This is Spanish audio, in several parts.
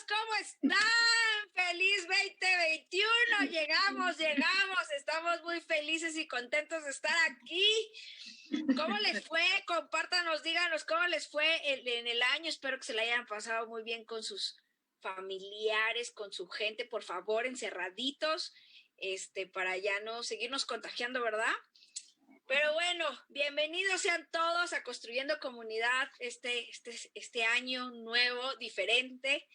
¿Cómo están? ¡Feliz 2021! Llegamos, estamos muy felices y contentos de estar aquí. ¿Cómo les fue? Compártanos, díganos cómo les fue en el año. Espero que se la hayan pasado muy bien con sus familiares, con su gente, por favor, encerraditos, para ya no seguirnos contagiando, ¿verdad? Pero bueno, bienvenidos sean todos a Construyendo Comunidad este año nuevo, diferente.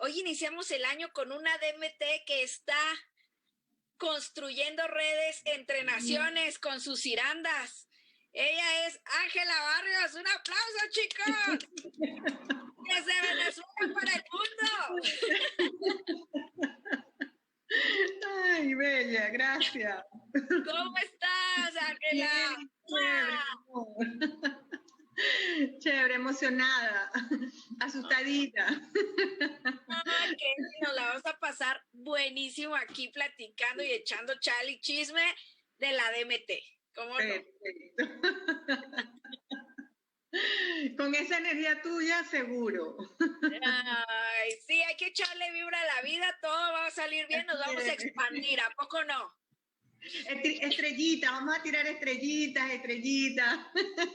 Hoy iniciamos el año con una DMT que está construyendo redes entre naciones con sus cirandas. Ella es Ángela Barrios. ¡Un aplauso, chicos! ¡Desde Venezuela para el mundo! Ay, bella, gracias. ¿Cómo estás, Ángela? Chévere, emocionada, asustadita. Ay, qué nos la vamos a pasar buenísimo aquí platicando y echando chal y chisme de la DMT. ¿Cómo Perfecto. Con esa energía tuya, seguro. Ay, sí, hay que echarle vibra a la vida, todo va a salir bien, nos vamos a expandir, ¿a poco no? Estrellitas, vamos a tirar estrellitas.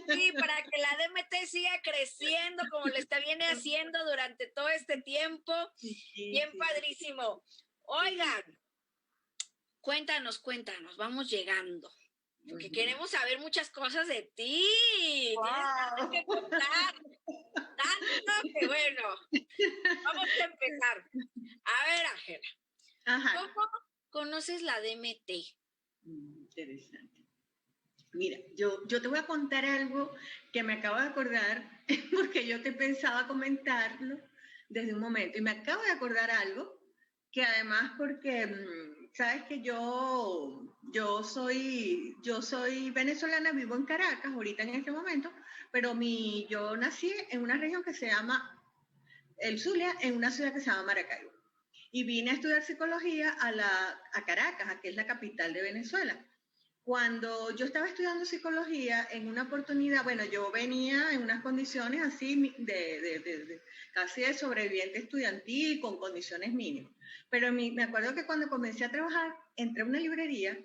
Sí, para que la DMT siga creciendo como le viene haciendo durante todo este tiempo. Bien padrísimo. Oigan, cuéntanos, vamos llegando. Porque queremos saber muchas cosas de ti. Wow. Tienes tanto que contar. Tanto que bueno. Vamos a empezar. A ver, Ángela. ¿Cómo conoces la DMT? Interesante. Mira, yo te voy a contar algo que me acabo de acordar porque yo te pensaba comentarlo desde un momento y me acabo de acordar algo que además porque sabes que yo soy venezolana, vivo en Caracas ahorita en este momento, pero yo nací en una región que se llama el Zulia, en una ciudad que se llama Maracaibo. Y vine a estudiar psicología a Caracas, que es la capital de Venezuela. Cuando yo estaba estudiando psicología, en una oportunidad, bueno, yo venía en unas condiciones así casi de sobreviviente estudiantil, con condiciones mínimas. Pero me acuerdo que cuando comencé a trabajar, entré a una librería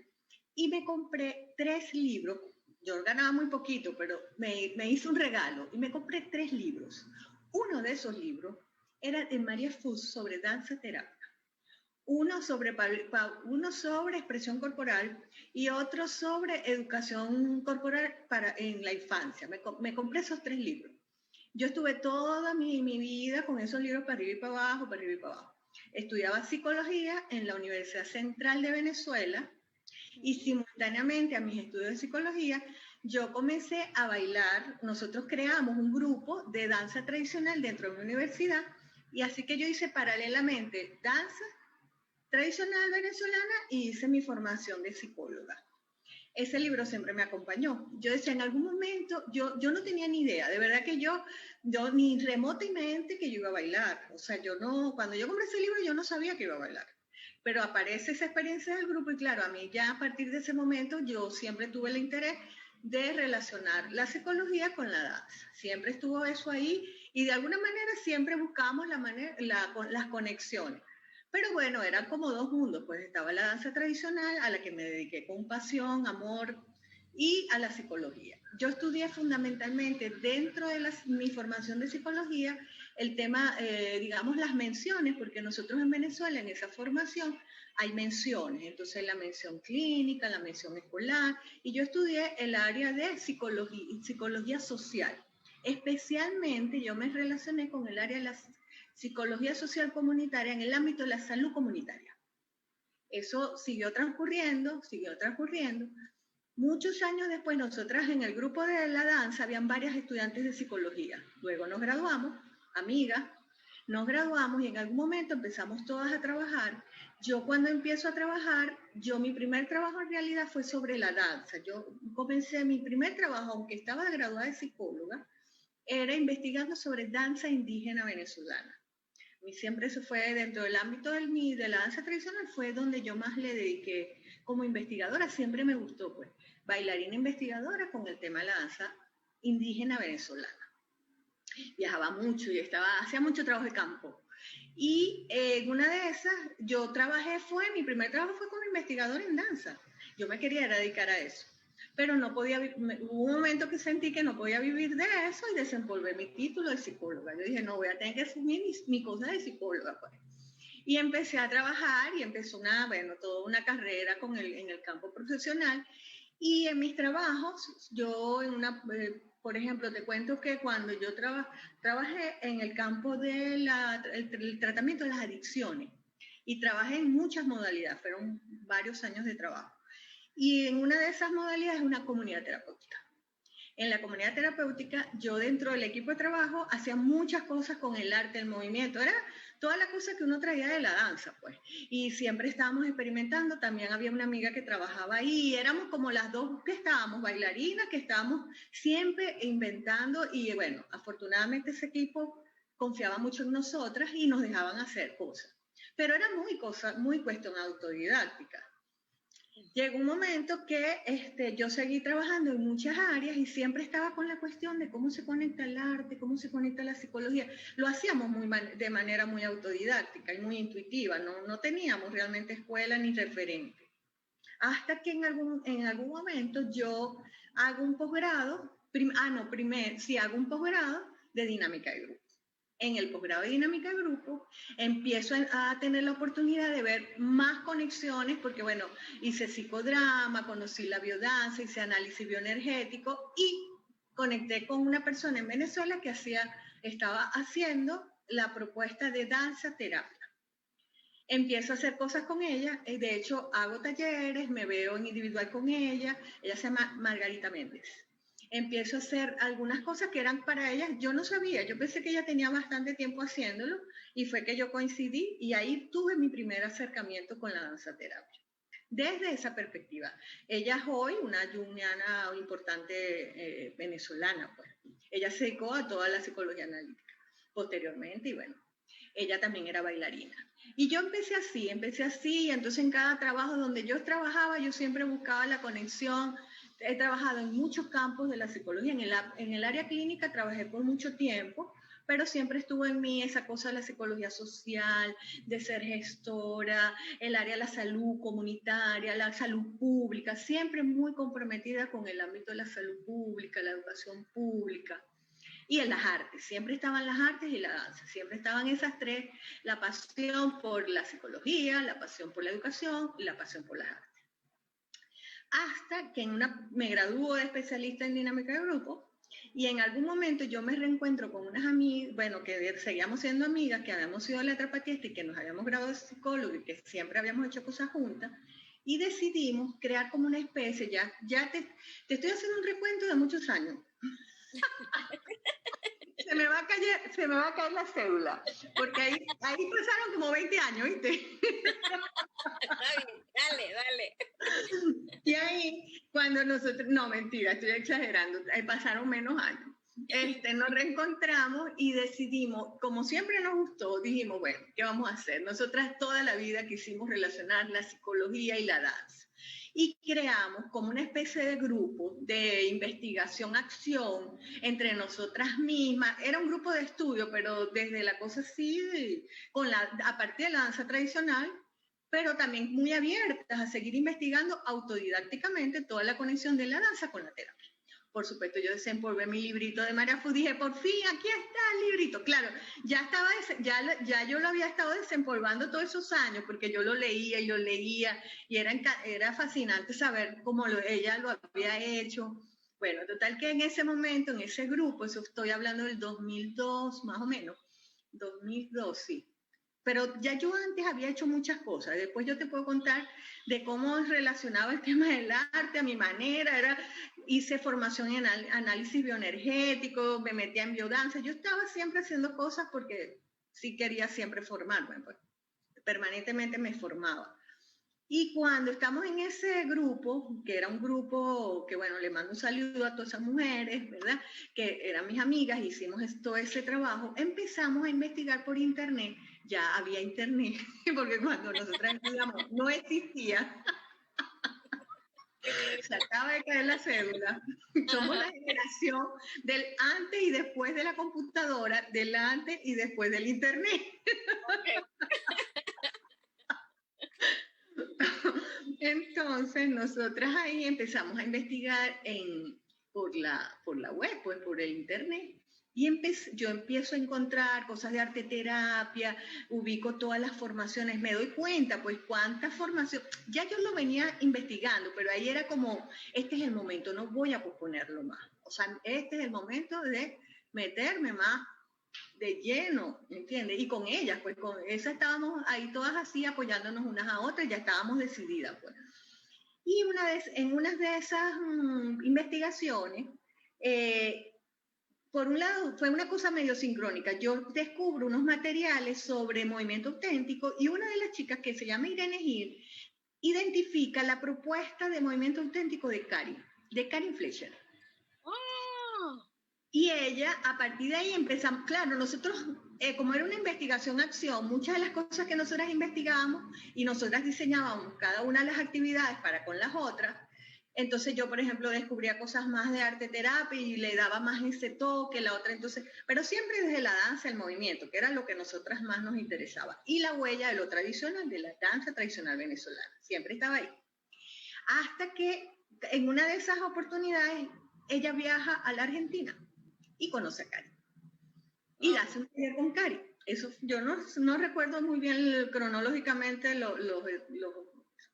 y me compré 3 libros. Yo ganaba muy poquito, pero me hice un regalo y me compré 3 libros. Uno de esos libros era de María Fuss sobre danza terapia. Uno sobre expresión corporal y otro sobre educación corporal en la infancia. Me compré esos 3 libros. Yo estuve toda mi vida con esos libros para arriba y para abajo, para arriba y para abajo. Estudiaba psicología en la Universidad Central de Venezuela y simultáneamente a mis estudios de psicología yo comencé a bailar. Nosotros creamos un grupo de danza tradicional dentro de mi universidad y así que yo hice paralelamente danza tradicional venezolana y hice mi formación de psicóloga. Ese libro siempre me acompañó. Yo decía, en algún momento, yo no tenía ni idea, de verdad que yo ni remotamente que yo iba a bailar. O sea, cuando yo compré ese libro yo no sabía que iba a bailar. Pero aparece esa experiencia del grupo y claro, a mí ya a partir de ese momento yo siempre tuve el interés de relacionar la psicología con la danza. Siempre estuvo eso ahí y de alguna manera siempre buscábamos las conexiones. Pero bueno, eran como 2 mundos, pues estaba la danza tradicional, a la que me dediqué con pasión, amor, y a la psicología. Yo estudié fundamentalmente dentro de mi formación de psicología, el tema, digamos, las menciones, porque nosotros en Venezuela, en esa formación, hay menciones, entonces la mención clínica, la mención escolar, y yo estudié el área de psicología social. Especialmente yo me relacioné con el área de la psicología social comunitaria en el ámbito de la salud comunitaria. Eso siguió transcurriendo. Muchos años después, nosotras en el grupo de la danza habían varias estudiantes de psicología. Luego nos graduamos, amigas, nos graduamos y en algún momento empezamos todas a trabajar. Yo cuando empiezo a trabajar, mi primer trabajo en realidad fue sobre la danza. Yo comencé mi primer trabajo, aunque estaba graduada de psicóloga, era investigando sobre danza indígena venezolana. Y siempre eso fue dentro del ámbito de la danza tradicional, fue donde yo más le dediqué como investigadora, siempre me gustó, pues, bailarina investigadora con el tema de la danza indígena venezolana. Viajaba mucho y hacía mucho trabajo de campo. Y en una de esas, mi primer trabajo fue como investigadora en danza. Yo me quería dedicar a eso, pero no podía, hubo un momento que sentí que no podía vivir de eso y desempolvé mi título de psicóloga. Yo dije, no, voy a tener que asumir mi cosa de psicóloga, pues. Y empecé a trabajar y empezó toda una carrera en el campo profesional. Y en mis trabajos, por ejemplo, te cuento que cuando yo trabajé en el campo del tratamiento de las adicciones y trabajé en muchas modalidades, fueron varios años de trabajo. Y en una de esas modalidades es una comunidad terapéutica. En la comunidad terapéutica, yo dentro del equipo de trabajo hacía muchas cosas con el arte, el movimiento, era toda la cosa que uno traía de la danza, pues. Y siempre estábamos experimentando, también había una amiga que trabajaba ahí, y éramos como las dos que estábamos, bailarinas, que estábamos siempre inventando, y bueno, afortunadamente ese equipo confiaba mucho en nosotras y nos dejaban hacer cosas. Pero era muy cuestión autodidáctica. Llegó un momento que yo seguí trabajando en muchas áreas y siempre estaba con la cuestión de cómo se conecta el arte, cómo se conecta la psicología. Lo hacíamos de manera muy autodidáctica y muy intuitiva, no teníamos realmente escuela ni referente. Hasta que en algún momento yo hago un posgrado, hago un posgrado de dinámica de grupo. En el posgrado de dinámica de grupo empiezo a tener la oportunidad de ver más conexiones, porque bueno, hice psicodrama, conocí la biodanza, hice análisis bioenergético y conecté con una persona en Venezuela que estaba haciendo la propuesta de danza terapia. Empiezo a hacer cosas con ella, de hecho hago talleres, me veo en individual con ella se llama Margarita Méndez. Empiezo a hacer algunas cosas que eran para ella, yo no sabía, yo pensé que ella tenía bastante tiempo haciéndolo y fue que yo coincidí y ahí tuve mi primer acercamiento con la danza terapia. Desde esa perspectiva, ella es hoy una junguiana importante venezolana, pues. Ella se dedicó a toda la psicología analítica posteriormente y bueno, ella también era bailarina. Y yo empecé así, y entonces en cada trabajo donde yo trabajaba, yo siempre buscaba la conexión. He trabajado en muchos campos de la psicología, en el área clínica trabajé por mucho tiempo, pero siempre estuvo en mí esa cosa de la psicología social, de ser gestora, el área de la salud comunitaria, la salud pública, siempre muy comprometida con el ámbito de la salud pública, la educación pública. Y en las artes, siempre estaban las artes y la danza, siempre estaban esas tres, la pasión por la psicología, la pasión por la educación y la pasión por las artes. Hasta que me graduó de especialista en dinámica de grupo y en algún momento yo me reencuentro con unas amigas, bueno, que seguíamos siendo amigas, que habíamos ido a la trapatista y que nos habíamos graduado de psicólogo y que siempre habíamos hecho cosas juntas y decidimos crear como una especie, ya te estoy haciendo un recuento de muchos años. Se me va a caer la cédula, porque ahí pasaron como 20 años, ¿viste? Dale. Y ahí, cuando nosotros, no, mentira, estoy exagerando, pasaron menos años. Nos reencontramos y decidimos, como siempre nos gustó, dijimos, bueno, ¿qué vamos a hacer? Nosotras toda la vida quisimos relacionar la psicología y la danza. Y creamos como una especie de grupo de investigación-acción entre nosotras mismas. Era un grupo de estudio, pero desde la cosa así, a partir de la danza tradicional, pero también muy abiertas a seguir investigando autodidácticamente toda la conexión de la danza con la terapia. por supuesto, yo desempolvé mi librito de María Fu, dije, por fin, aquí está el librito. Claro, ya yo lo había estado desempolvando todos esos años, porque yo lo leía y era fascinante saber cómo ella lo había hecho. Bueno, total que en ese momento, en ese grupo, eso estoy hablando del 2002, más o menos, 2002, sí. Pero ya yo antes había hecho muchas cosas. Después yo te puedo contar de cómo relacionaba el tema del arte a mi manera. Hice formación en análisis bioenergético, me metía en biodanza. Yo estaba siempre haciendo cosas porque sí quería siempre formarme. Pues, permanentemente me formaba. Y cuando estamos en ese grupo, que era un grupo que, bueno, le mando un saludo a todas esas mujeres, ¿verdad? Que eran mis amigas, hicimos todo ese trabajo, empezamos a investigar por internet. Ya había internet, porque cuando nosotras estudiamos no existía. Se acaba de caer la cédula. Somos la generación del antes y después de la computadora, del antes y después del internet. Entonces, nosotras ahí empezamos a investigar por la web, pues por el internet. Y yo empiezo a encontrar cosas de arte terapia, ubico todas las formaciones, me doy cuenta, pues cuántas formaciones, ya yo lo venía investigando, pero ahí era como, este es el momento, no voy a posponerlo más. O sea, este es el momento de meterme más de lleno, ¿entiendes? Y con ellas, pues con esas estábamos ahí todas así apoyándonos unas a otras, ya estábamos decididas, pues. Y en una de esas investigaciones, por un lado, fue una cosa medio sincrónica. Yo descubro unos materiales sobre movimiento auténtico y una de las chicas, que se llama Irene Gil, identifica la propuesta de movimiento auténtico de Karin Fleischer. Oh. Y ella, a partir de ahí empezamos, claro, nosotros, como era una investigación-acción, muchas de las cosas que nosotras investigábamos y nosotras diseñábamos cada una de las actividades para con las otras. Entonces yo, por ejemplo, descubría cosas más de arte terapia y le daba más ese toque, la otra entonces, pero siempre desde la danza, el movimiento, que era lo que nosotras más nos interesaba. Y la huella de lo tradicional, de la danza tradicional venezolana, siempre estaba ahí. Hasta que en una de esas oportunidades, ella viaja a la Argentina y conoce a Cari. Y hace un taller con Cari. Eso, yo no recuerdo muy bien cronológicamente los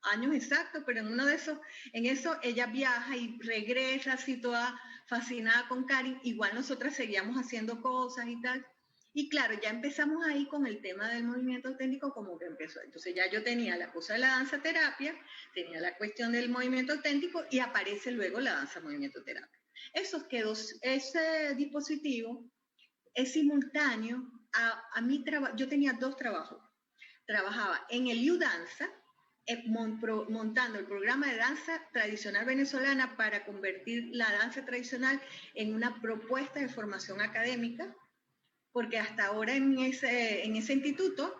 años exactos, pero en eso ella viaja y regresa así toda fascinada con Cari. Igual nosotras seguíamos haciendo cosas y tal. Y claro, ya empezamos ahí con el tema del movimiento auténtico, como que empezó. Entonces ya yo tenía la cosa de la danza terapia, tenía la cuestión del movimiento auténtico y aparece luego la danza movimiento terapia. Ese dispositivo es simultáneo a mi trabajo. Yo tenía dos trabajos. Trabajaba en el UDanza, montando el programa de danza tradicional venezolana para convertir la danza tradicional en una propuesta de formación académica, porque hasta ahora en ese instituto,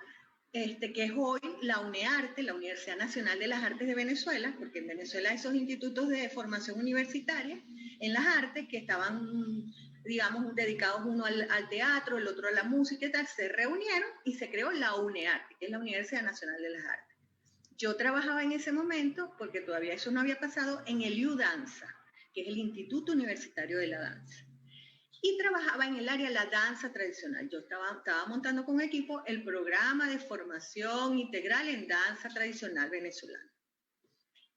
que es hoy la UNEARTE, la Universidad Nacional de las Artes de Venezuela, porque en Venezuela hay esos institutos de formación universitaria en las artes que estaban, digamos, dedicados uno al teatro, el otro a la música y tal, se reunieron y se creó la UNEARTE, que es la Universidad Nacional de las Artes. Yo trabajaba en ese momento, porque todavía eso no había pasado, en el UDanza, que es el Instituto Universitario de la Danza. Y trabajaba en el área de la danza tradicional. Yo estaba montando con equipo el programa de formación integral en danza tradicional venezolana.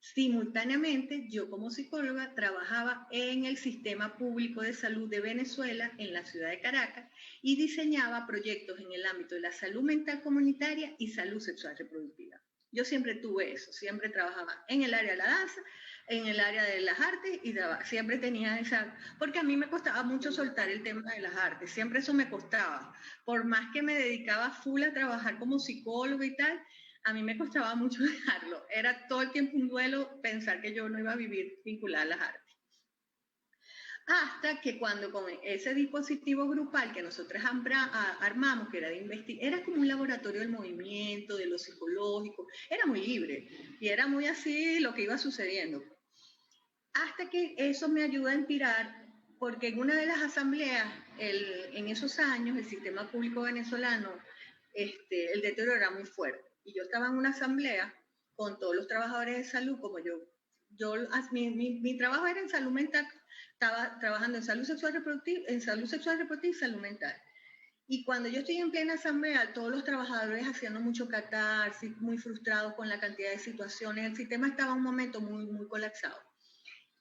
Simultáneamente, yo como psicóloga trabajaba en el Sistema Público de Salud de Venezuela, en la ciudad de Caracas, y diseñaba proyectos en el ámbito de la salud mental comunitaria y salud sexual reproductiva. Yo siempre tuve eso, siempre trabajaba en el área de la danza, en el área de las artes y siempre tenía esa, porque a mí me costaba mucho soltar el tema de las artes, siempre eso me costaba, por más que me dedicaba full a trabajar como psicóloga y tal, a mí me costaba mucho dejarlo, era todo el tiempo un duelo pensar que yo no iba a vivir vinculada a las artes. Hasta que cuando con ese dispositivo grupal que nosotros armamos, que era era como un laboratorio del movimiento, de lo psicológico, era muy libre y era muy así lo que iba sucediendo. Hasta que eso me ayuda a inspirar, porque en una de las asambleas, en esos años, el sistema público venezolano, el deterioro era muy fuerte. Y yo estaba en una asamblea con todos los trabajadores de salud, como mi trabajo era en salud mental Estaba trabajando en salud sexual reproductiva, y salud mental. Y cuando yo estoy en plena asamblea, todos los trabajadores haciendo mucho catarsis, muy frustrados con la cantidad de situaciones, el sistema estaba en un momento muy, muy colapsado.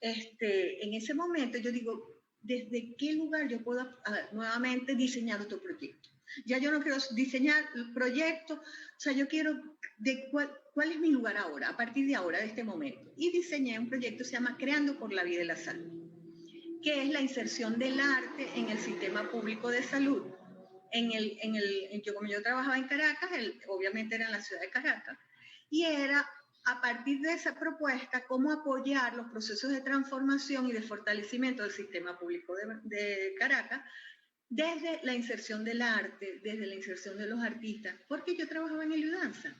En ese momento yo digo, ¿desde qué lugar yo puedo nuevamente diseñar otro proyecto? Ya yo no quiero diseñar proyectos, o sea, yo quiero de cuál es mi lugar ahora, a partir de ahora, de este momento. Y diseñé un proyecto que se llama Creando por la Vida y la Salud, que es la inserción del arte en el sistema público de salud. Como yo trabajaba en Caracas, obviamente era en la ciudad de Caracas, y era a partir de esa propuesta cómo apoyar los procesos de transformación y de fortalecimiento del sistema público de Caracas desde la inserción del arte, desde la inserción de los artistas, porque yo trabajaba en el UDANSA.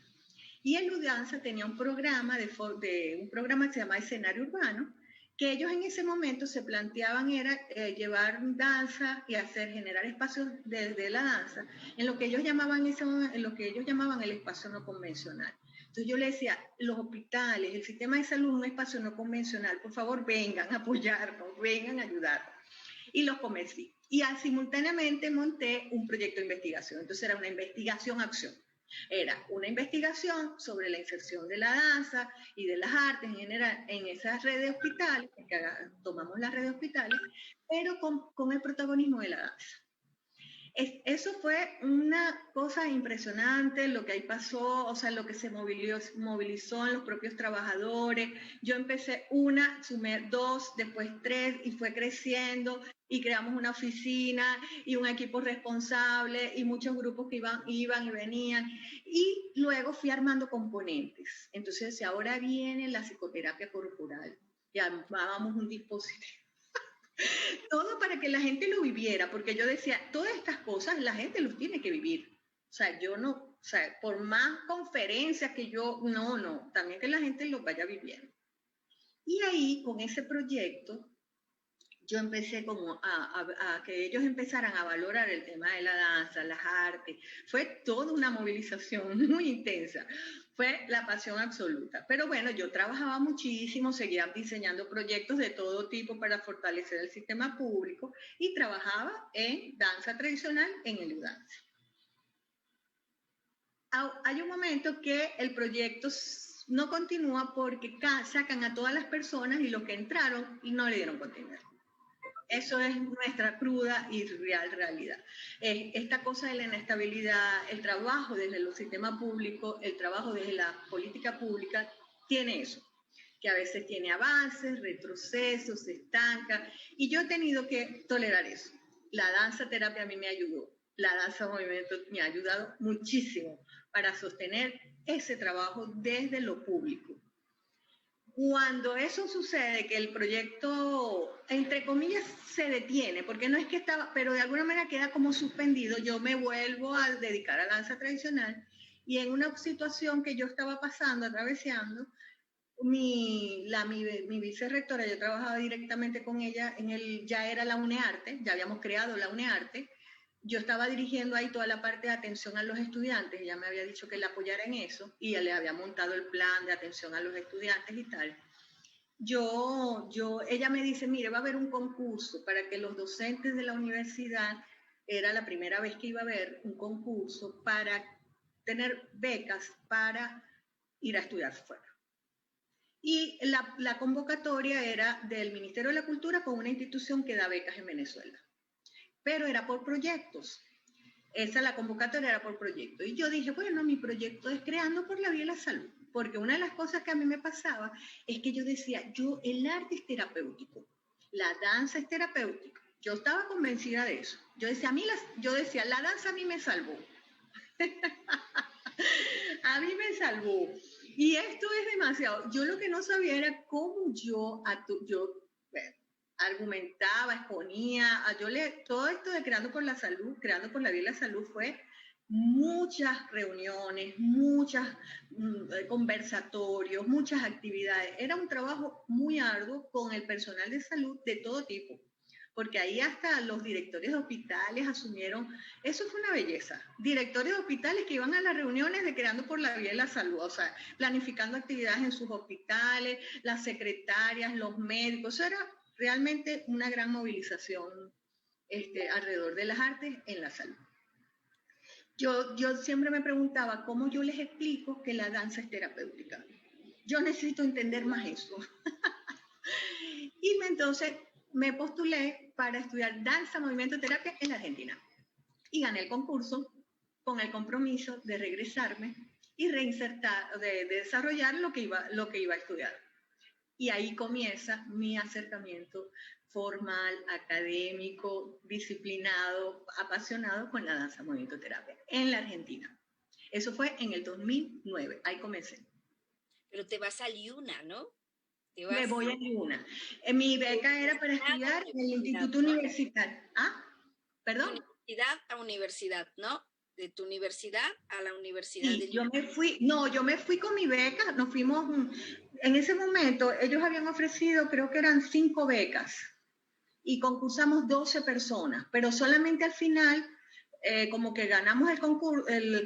Y el UDANSA tenía un programa, un programa que se llama Escenario Urbano, que ellos en ese momento se planteaban era llevar danza y generar espacios desde la danza en lo que ellos llamaban el espacio no convencional. Entonces yo le decía, los hospitales, el sistema de salud, un espacio no convencional, por favor vengan a apoyarnos, vengan a ayudarnos. Y los convencí. Y simultáneamente monté un proyecto de investigación. Entonces era una investigación-acción. Era una investigación sobre la inserción de la danza y de las artes en general en esas redes de hospitales, porque tomamos las redes de hospitales, pero con el protagonismo de la danza. Eso fue una cosa impresionante, lo que ahí pasó, o sea, lo que se movilizó en los propios trabajadores. Yo empecé sumé 2, después 3 y fue creciendo y creamos una oficina y un equipo responsable y muchos grupos que iban y venían. Y luego fui armando componentes. Entonces, ahora viene la psicoterapia corporal. Ya armábamos un dispositivo. Todo para que la gente lo viviera, porque yo decía, todas estas cosas la gente los tiene que vivir. O sea, yo no, o sea, por más conferencias que yo, no, también que la gente lo vaya viviendo. Y ahí, con ese proyecto, yo empecé como a que ellos empezaran a valorar el tema de la danza, las artes. Fue toda una movilización muy intensa. Fue la pasión absoluta. Pero bueno, yo trabajaba muchísimo, seguía diseñando proyectos de todo tipo para fortalecer el sistema público y trabajaba en danza tradicional en el UDANSA. Hay un momento que el proyecto no continúa porque sacan a todas las personas y los que entraron y no le dieron continuidad. Eso es nuestra cruda y real realidad. Esta cosa de la inestabilidad, el trabajo desde el sistema público, el trabajo desde la política pública, tiene eso, que a veces tiene avances, retrocesos, se estanca, y yo he tenido que tolerar eso. La danza terapia a mí me ayudó, la danza movimiento me ha ayudado muchísimo para sostener ese trabajo desde lo público. Cuando eso sucede, que el proyecto, entre comillas, se detiene, porque no es que estaba, pero de alguna manera queda como suspendido, yo me vuelvo a dedicar a danza tradicional y en una situación que yo estaba atravesando, mi vicerrectora, yo trabajaba directamente con ella, ya era la UNEARTE, ya habíamos creado la UNEARTE, yo estaba dirigiendo ahí toda la parte de atención a los estudiantes, ella me había dicho que la apoyara en eso y ya le había montado el plan de atención a los estudiantes y tal. Ella me dice, mire, va a haber un concurso para que los docentes de la universidad, era la primera vez que iba a haber un concurso para tener becas para ir a estudiar fuera. Y la convocatoria era del Ministerio de la Cultura con una institución que da becas en Venezuela. Pero era por proyectos. La convocatoria era por proyecto. Y yo dije, bueno, mi proyecto es Creando por la Vida y la Salud. Porque una de las cosas que a mí me pasaba es que yo decía, el arte es terapéutico, la danza es terapéutica. Yo estaba convencida de eso. Yo decía, la danza a mí me salvó. A mí me salvó. Y esto es demasiado. Yo lo que no sabía era cómo yo argumentaba, exponía, todo esto de Creando por la Salud, Creando por la Vida y la Salud fue muchas reuniones, muchos conversatorios, muchas actividades. Era un trabajo muy arduo con el personal de salud de todo tipo, porque ahí hasta los directores de hospitales asumieron, eso fue una belleza, directores de hospitales que iban a las reuniones de Creando por la Vida y la Salud, o sea, planificando actividades en sus hospitales, las secretarias, los médicos, eso era realmente una gran movilización alrededor de las artes en la salud. Yo siempre me preguntaba cómo yo les explico que la danza es terapéutica. Yo necesito entender más eso. Y entonces me postulé para estudiar danza, movimiento, terapia en la Argentina. Y gané el concurso con el compromiso de regresarme y reinsertar, de desarrollar lo que iba a estudiar. Y ahí comienza mi acercamiento formal, académico, disciplinado, apasionado con la danza, movimiento, terapia en la Argentina. Eso fue en el 2009, ahí comencé. Pero te vas a Liuna, ¿no? Me voy a Liuna. Mi beca era para estudiar en el Instituto Universitario. ¿Ah? ¿Perdón? Universidad a universidad, ¿no? De tu universidad a la universidad sí, de Liuna. yo me fui con mi beca, nos fuimos, en ese momento ellos habían ofrecido, creo que eran 5 becas, y concursamos 12 personas, pero solamente al final, como que ganamos el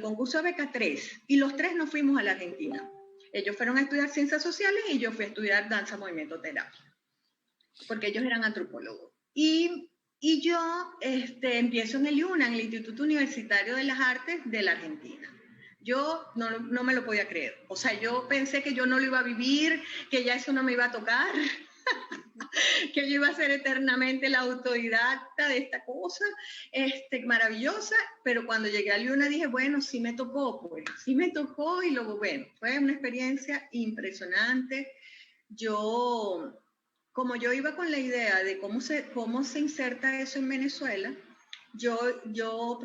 concurso de beca 3, y los 3 nos fuimos a la Argentina. Ellos fueron a estudiar ciencias sociales y yo fui a estudiar danza, movimiento, terapia, porque ellos eran antropólogos. Y yo empiezo en el IUNA, en el Instituto Universitario de las Artes de la Argentina. Yo no me lo podía creer. O sea, yo pensé que yo no lo iba a vivir, que ya eso no me iba a tocar, que yo iba a ser eternamente la autodidacta de esta cosa maravillosa, pero cuando llegué a Liuna dije, bueno, sí me tocó, pues, sí me tocó, y luego, bueno, fue una experiencia impresionante. Como yo iba con la idea de cómo se inserta eso en Venezuela, yo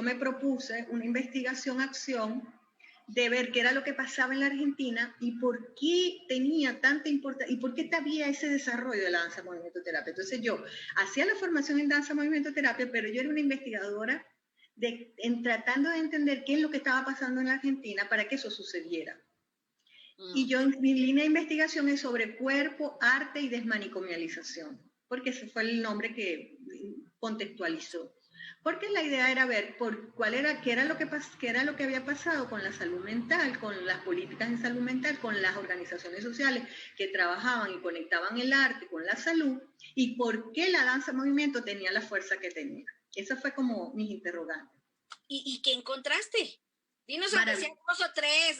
me propuse una investigación-acción de ver qué era lo que pasaba en la Argentina y por qué tenía tanta importancia y por qué había ese desarrollo de la danza, movimiento, terapia. Entonces yo hacía la formación en danza, movimiento, terapia, pero yo era una investigadora tratando de entender qué es lo que estaba pasando en la Argentina para que eso sucediera. Y mi línea de investigación es sobre cuerpo, arte y desmanicomialización, porque ese fue el nombre que contextualizó. Porque la idea era ver qué era lo que había pasado con la salud mental, con las políticas de salud mental, con las organizaciones sociales que trabajaban y conectaban el arte con la salud, y por qué la danza movimiento tenía la fuerza que tenía. Esa fue como mis interrogantes. ¿Y qué encontraste? Dinos aunque sea 2 o 3,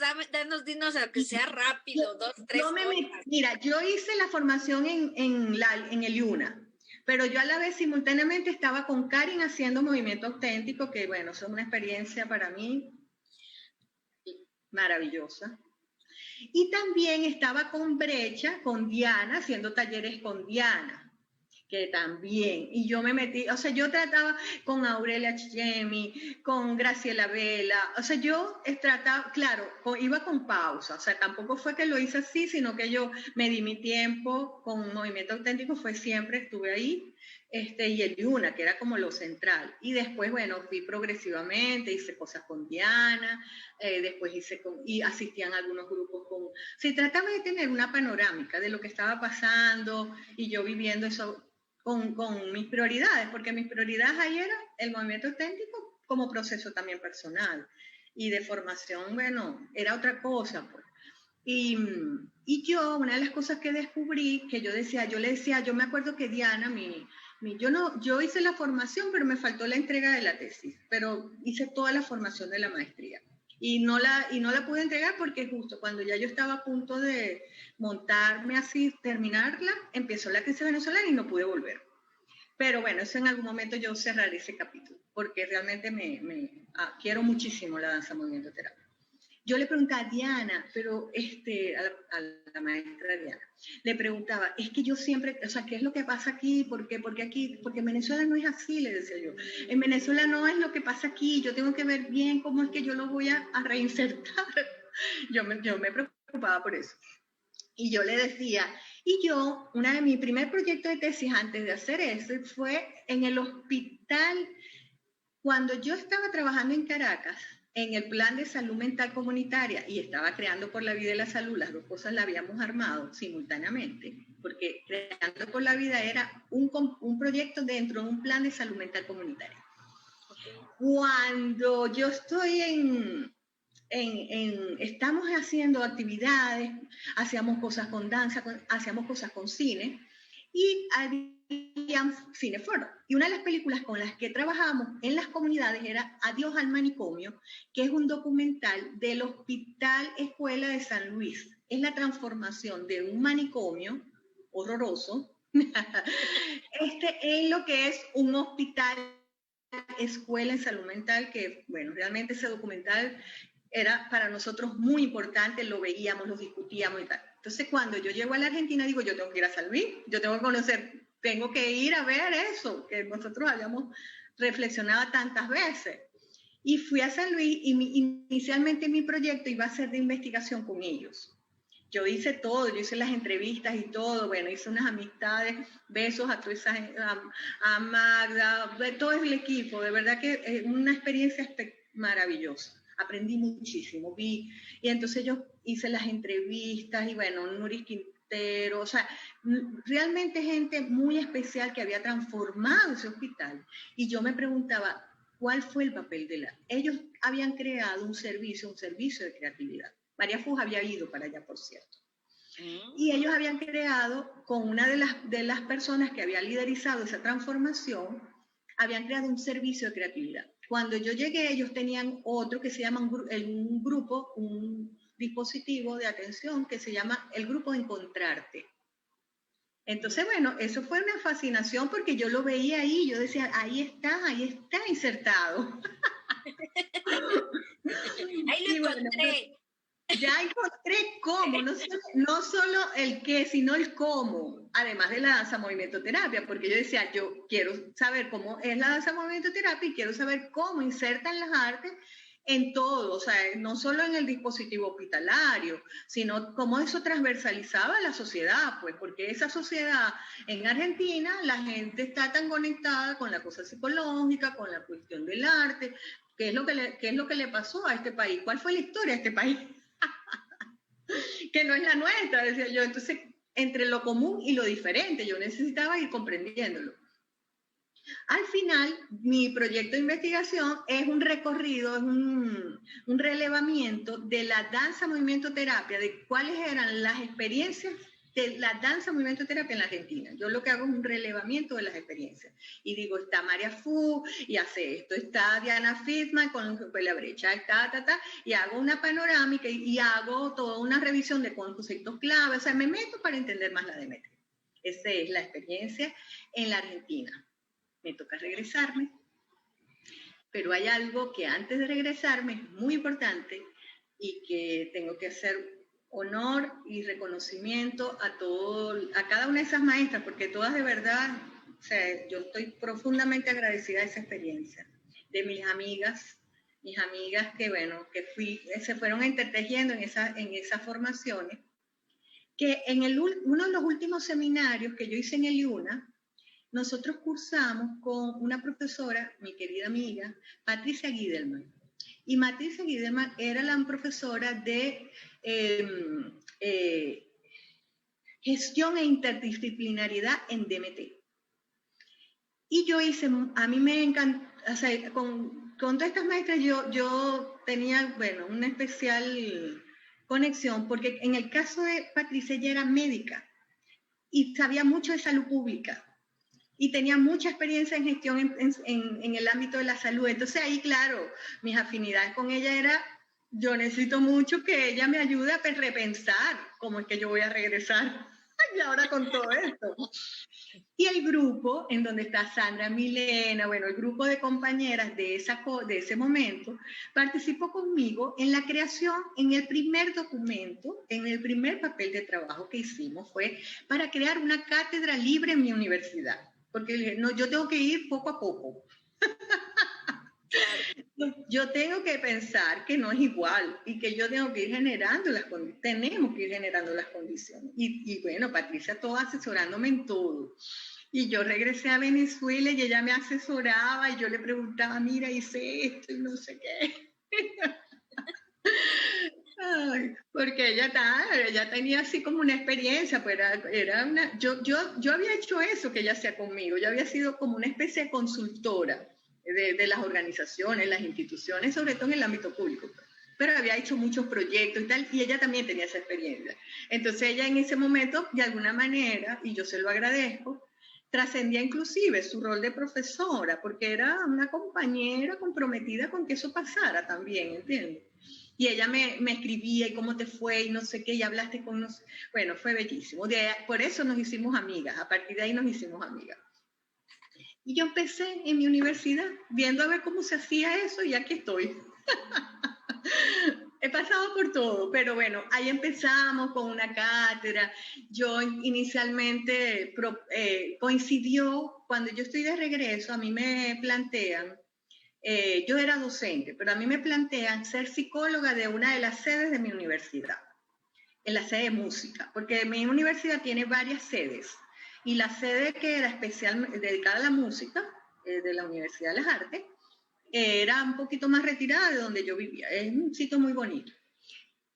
dinos aunque sea rápido, 2, 3 Mira, yo hice la formación en el IUNA, pero yo a la vez simultáneamente estaba con Karin haciendo movimiento auténtico, que bueno, es una experiencia para mí maravillosa. Y también estaba con Brecha, con Diana, haciendo talleres con Diana, que también, y yo me metí, o sea, yo trataba con Aurelia Chillemi, con Graciela Vela, o sea, yo trataba, claro, iba con pausa, o sea, tampoco fue que lo hice así, sino que yo me di mi tiempo con Movimiento Auténtico, fue siempre, estuve ahí, y el Yuna, que era como lo central, y después, bueno, fui progresivamente, hice cosas con Diana, después y asistían a algunos grupos se trataba de tener una panorámica de lo que estaba pasando, y yo viviendo eso con mis prioridades, porque mis prioridades ahí era el movimiento auténtico como proceso también personal, y de formación, bueno, era otra cosa, pues. Y yo, una de las cosas que descubrí, que yo me acuerdo que Diana, yo hice la formación, pero me faltó la entrega de la tesis, pero hice toda la formación de la maestría. Y no la pude entregar porque justo cuando ya yo estaba a punto de montarme así, terminarla, empezó la crisis venezolana y no pude volver. Pero bueno, eso en algún momento yo cerraré ese capítulo, porque realmente quiero muchísimo la danza, movimiento, terapia. Yo le preguntaba a Diana, pero a la maestra Diana, le preguntaba, es que yo siempre, o sea, ¿qué es lo que pasa aquí? ¿Por qué? Porque en Venezuela no es así, le decía yo. En Venezuela no es lo que pasa aquí, yo tengo que ver bien cómo es que yo lo voy a reinsertar. Yo me preocupaba por eso. Y yo le decía, una de mis primeros proyectos de tesis antes de hacer eso fue en el hospital, cuando yo estaba trabajando en Caracas, en el plan de salud mental comunitaria y estaba creando por la vida y la salud, las dos cosas las habíamos armado simultáneamente, porque creando por la vida era un proyecto dentro de un plan de salud mental comunitaria. Cuando yo estoy estamos haciendo actividades, hacíamos cosas con danza, hacíamos cosas con cine, y había cineforo. Y una de las películas con las que trabajábamos en las comunidades era Adiós al manicomio, que es un documental del Hospital Escuela de San Luis. Es la transformación de un manicomio horroroso en lo que es un hospital escuela en salud mental, que bueno, realmente ese documental era para nosotros muy importante, lo veíamos, lo discutíamos y tal. Entonces cuando yo llego a la Argentina digo, yo tengo que ir a San Luis, yo tengo que conocer, tengo que ir a ver eso, que nosotros habíamos reflexionado tantas veces. Y fui a San Luis y inicialmente mi proyecto iba a ser de investigación con ellos. Yo hice todo, yo hice las entrevistas y todo, bueno, hice unas amistades, besos a toda esa, a Magda, a todo el equipo, de verdad que es una experiencia maravillosa. Aprendí muchísimo, vi, y entonces yo hice las entrevistas, y bueno, Nuris Quintero, o sea, realmente gente muy especial que había transformado ese hospital. Y yo me preguntaba, ¿cuál fue el papel de la? Ellos habían creado un servicio de creatividad. María Fuj había ido para allá, por cierto. Y ellos habían creado, con una de las personas que había liderizado esa transformación, habían creado un servicio de creatividad. Cuando yo llegué, ellos tenían otro que se llama un grupo, un dispositivo de atención que se llama el Grupo Encontrarte. Entonces, bueno, eso fue una fascinación porque yo lo veía ahí, yo decía, ahí está insertado. Ahí lo encontré. Bueno, ya encontré cómo, no solo el qué, sino el cómo, además de la danza movimiento terapia, porque yo decía, yo quiero saber cómo es la danza movimiento terapia y quiero saber cómo insertan las artes en todo, o sea, no solo en el dispositivo hospitalario, sino cómo eso transversalizaba a la sociedad, pues, porque esa sociedad en Argentina, la gente está tan conectada con la cosa psicológica, con la cuestión del arte. ¿Qué es lo que le pasó a este país? ¿Cuál fue la historia de este país? Que no es la nuestra, decía yo. Entonces, entre lo común y lo diferente, yo necesitaba ir comprendiéndolo. Al final, mi proyecto de investigación es un recorrido, es un relevamiento de la danza movimiento terapia, de cuáles eran las experiencias de la danza movimiento terapia en la Argentina. Yo lo que hago es un relevamiento de las experiencias. Y digo, está María Fu, y hace esto, está Diana Fitman con la brecha, está, y hago una panorámica y hago toda una revisión de conceptos clave. O sea, me meto para entender más la Demetria. Esa es la experiencia en la Argentina. Me toca regresarme, pero hay algo que antes de regresarme es muy importante y que tengo que hacer honor y reconocimiento a cada una de esas maestras, porque todas de verdad, o sea, yo estoy profundamente agradecida de esa experiencia, de mis amigas que bueno, que se fueron entretejiendo en esas formaciones, que en uno de los últimos seminarios que yo hice en el IUNA, nosotros cursamos con una profesora, mi querida amiga, Patricia Guidelman. Y Patricia Guidelman era la profesora de gestión e interdisciplinariedad en DMT. Y yo hice, a mí me encantó, o sea, con todas estas maestras yo tenía, bueno, una especial conexión, porque en el caso de Patricia, ella era médica y sabía mucho de salud pública. Y tenía mucha experiencia en gestión en el ámbito de la salud. Entonces ahí, claro, mis afinidades con ella era, yo necesito mucho que ella me ayude a repensar cómo es que yo voy a regresar. Y ahora con todo esto. Y el grupo, en donde está Sandra Milena, bueno, el grupo de compañeras de ese momento, participó conmigo en la creación, en el primer documento, en el primer papel de trabajo que hicimos, fue para crear una cátedra libre en mi universidad. Porque no, yo tengo que ir poco a poco. Yo tengo que pensar que no es igual y que yo tengo que ir generando tenemos que ir generando las condiciones. Y bueno, Patricia, todo asesorándome en todo. Y yo regresé a Venezuela y ella me asesoraba y yo le preguntaba, mira, hice esto y no sé qué. Ay, porque ella tenía así como una experiencia, pues yo había hecho eso que ella hacía conmigo, yo había sido como una especie de consultora de las organizaciones, las instituciones, sobre todo en el ámbito público. pero había hecho muchos proyectos y tal, y ella también tenía esa experiencia. Entonces ella en ese momento, de alguna manera, y yo se lo agradezco, trascendía inclusive su rol de profesora, porque era una compañera comprometida con que eso pasara también, ¿entiendes? Y ella me escribía, y cómo te fue, y no sé qué, y hablaste con nos... Bueno, fue bellísimo. Por eso nos hicimos amigas, a partir de ahí nos hicimos amigas. Y yo empecé en mi universidad, viendo a ver cómo se hacía eso, y aquí estoy. He pasado por todo, pero bueno, ahí empezamos con una cátedra. Yo inicialmente coincidió, cuando yo estoy de regreso, a mí me plantean, yo era docente, pero a mí me plantean ser psicóloga de una de las sedes de mi universidad, en la sede de música, porque mi universidad tiene varias sedes, y la sede que era especialmente dedicada a la música, de la Universidad de las Artes, era un poquito más retirada de donde yo vivía. Es un sitio muy bonito.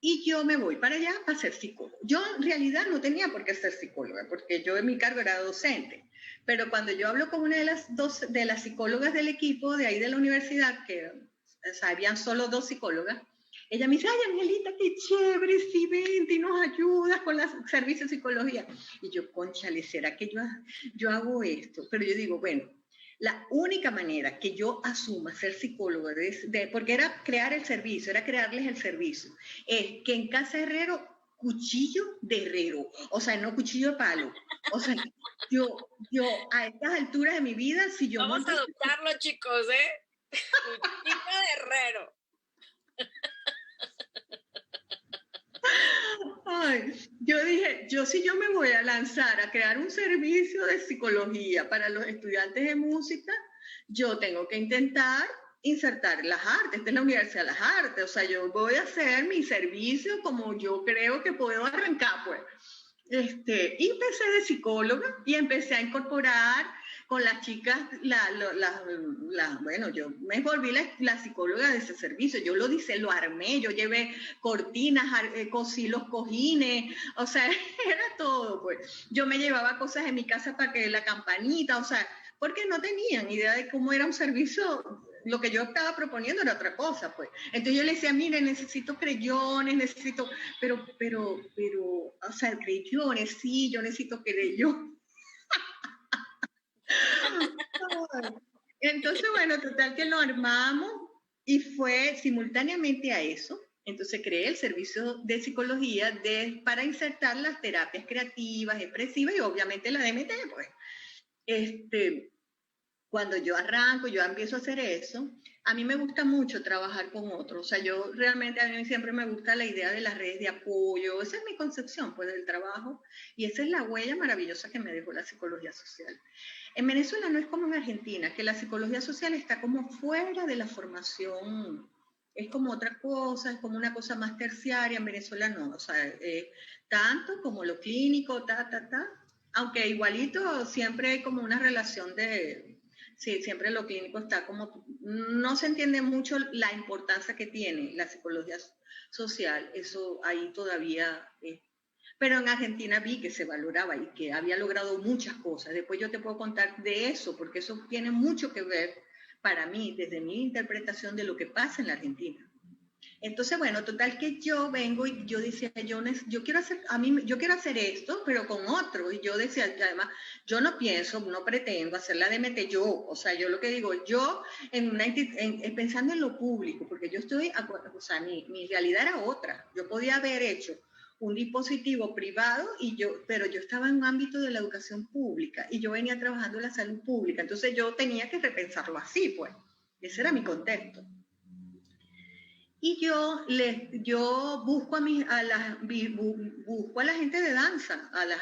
Y yo me voy para allá a ser psicóloga. Yo en realidad no tenía por qué ser psicóloga, porque yo en mi cargo era docente. Pero cuando yo hablo con una de las psicólogas del equipo de ahí de la universidad, que o sea, habían solo 2 psicólogas, ella me dice, ay, Angelita, qué chévere, si vente y nos ayudas con los servicios de psicología. Y yo, cónchale, ¿será que yo hago esto? Pero yo digo, bueno, la única manera que yo asuma ser psicóloga, porque era crear el servicio, era crearles el servicio, es que en casa herrero, cuchillo de herrero, o sea, no cuchillo de palo. O sea, yo a estas alturas de mi vida, si yo Vamos a adoptarlo, chicos, cuchillo de herrero. Ay, yo dije, si yo me voy a lanzar a crear un servicio de psicología para los estudiantes de música, yo tengo que intentar insertar las artes. Esta es la Universidad de las Artes, o sea, yo voy a hacer mi servicio como yo creo que puedo arrancar, pues. Y empecé de psicóloga y empecé a incorporar con las chicas, bueno, yo me volví la psicóloga de ese servicio, yo lo armé, yo llevé cortinas, cosí los cojines, o sea, era todo, pues. Yo me llevaba cosas en mi casa para que la campanita, o sea, porque no tenían idea de cómo era un servicio. Lo que yo estaba proponiendo era otra cosa, pues. Entonces yo le decía, mire, necesito creyones, pero, o sea, creyones, sí, yo necesito creyones. Entonces, bueno, total que lo armamos y fue simultáneamente a eso. Entonces creé el servicio de psicología para insertar las terapias creativas, expresivas y obviamente la DMT, pues. Cuando yo arranco, yo empiezo a hacer eso, a mí me gusta mucho trabajar con otros. O sea, yo realmente, a mí siempre me gusta la idea de las redes de apoyo. Esa es mi concepción, pues, del trabajo. Y esa es la huella maravillosa que me dejó la psicología social. En Venezuela no es como en Argentina, que la psicología social está como fuera de la formación. Es como otra cosa, es como una cosa más terciaria. En Venezuela no, o sea, tanto como lo clínico, aunque igualito siempre hay como una relación sí, siempre lo clínico está como, no se entiende mucho la importancia que tiene la psicología social, eso ahí todavía, pero en Argentina vi que se valoraba y que había logrado muchas cosas. Después yo te puedo contar de eso, porque eso tiene mucho que ver para mí, desde mi interpretación de lo que pasa en la Argentina. Entonces, bueno, total que yo vengo y yo decía, yo quiero hacer esto, pero con otro. Y yo decía, además, yo no pretendo hacer la DMT yo. O sea, yo lo que digo, yo pensando en lo público, porque yo o sea, mi realidad era otra. Yo podía haber hecho un dispositivo privado, pero yo estaba en un ámbito de la educación pública y yo venía trabajando en la salud pública. Entonces yo tenía que repensarlo así, pues. Ese era mi contexto. Y yo busco busco a la gente de danza, a las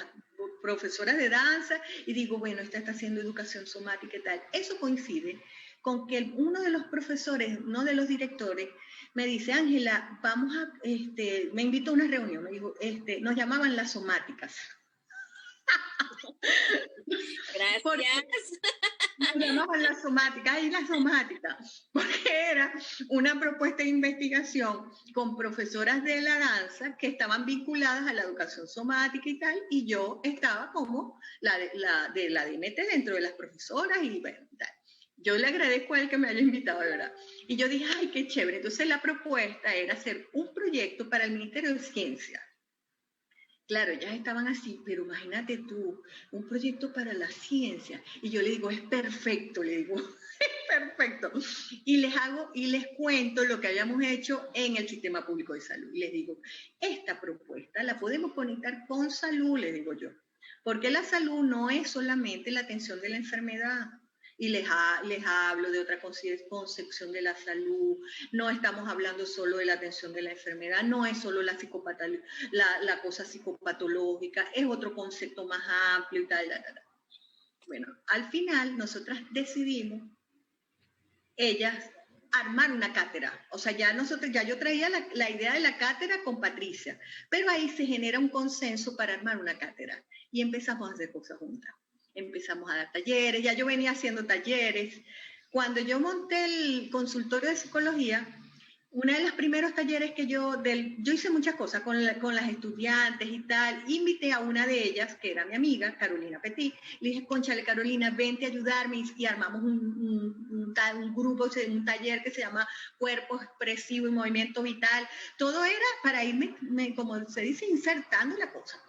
profesoras de danza, y digo, bueno, esta está haciendo educación somática y tal. Eso coincide con que uno de los profesores, uno de los directores, me dice, Ángela, me invitó a una reunión, me dijo, nos llamaban las somáticas. Gracias. Me llamaban la somática, y la somática, porque era una propuesta de investigación con profesoras de la danza que estaban vinculadas a la educación somática y tal, y yo estaba como de la DMT dentro de las profesoras y bueno, tal. Yo le agradezco a él que me haya invitado, de verdad. Y yo dije, ay, qué chévere. Entonces la propuesta era hacer un proyecto para el Ministerio de Ciencia. Claro, ellas estaban así, pero imagínate tú, un proyecto para la ciencia. Y yo le digo, es perfecto, le digo, es perfecto. Y les cuento lo que habíamos hecho en el sistema público de salud. Y les digo, esta propuesta la podemos conectar con salud, le digo yo. Porque la salud no es solamente la atención de la enfermedad. Y les hablo de otra concepción de la salud. No estamos hablando solo de la atención de la enfermedad, no es solo la cosa psicopatológica, es otro concepto más amplio y tal. Bueno, al final nosotras decidimos, ellas, armar una cátedra. O sea, ya yo traía la idea de la cátedra con Patricia, pero ahí se genera un consenso para armar una cátedra y empezamos a hacer cosas juntas. Empezamos a dar talleres, ya yo venía haciendo talleres. Cuando yo monté el consultorio de psicología, uno de los primeros talleres que yo hice muchas cosas con las estudiantes y tal, invité a una de ellas, que era mi amiga, Carolina Petit, le dije, cónchale Carolina, vente a ayudarme, y armamos un grupo, un taller que se llama Cuerpo Expresivo y Movimiento Vital. Todo era para irme, como se dice, insertando la cosa.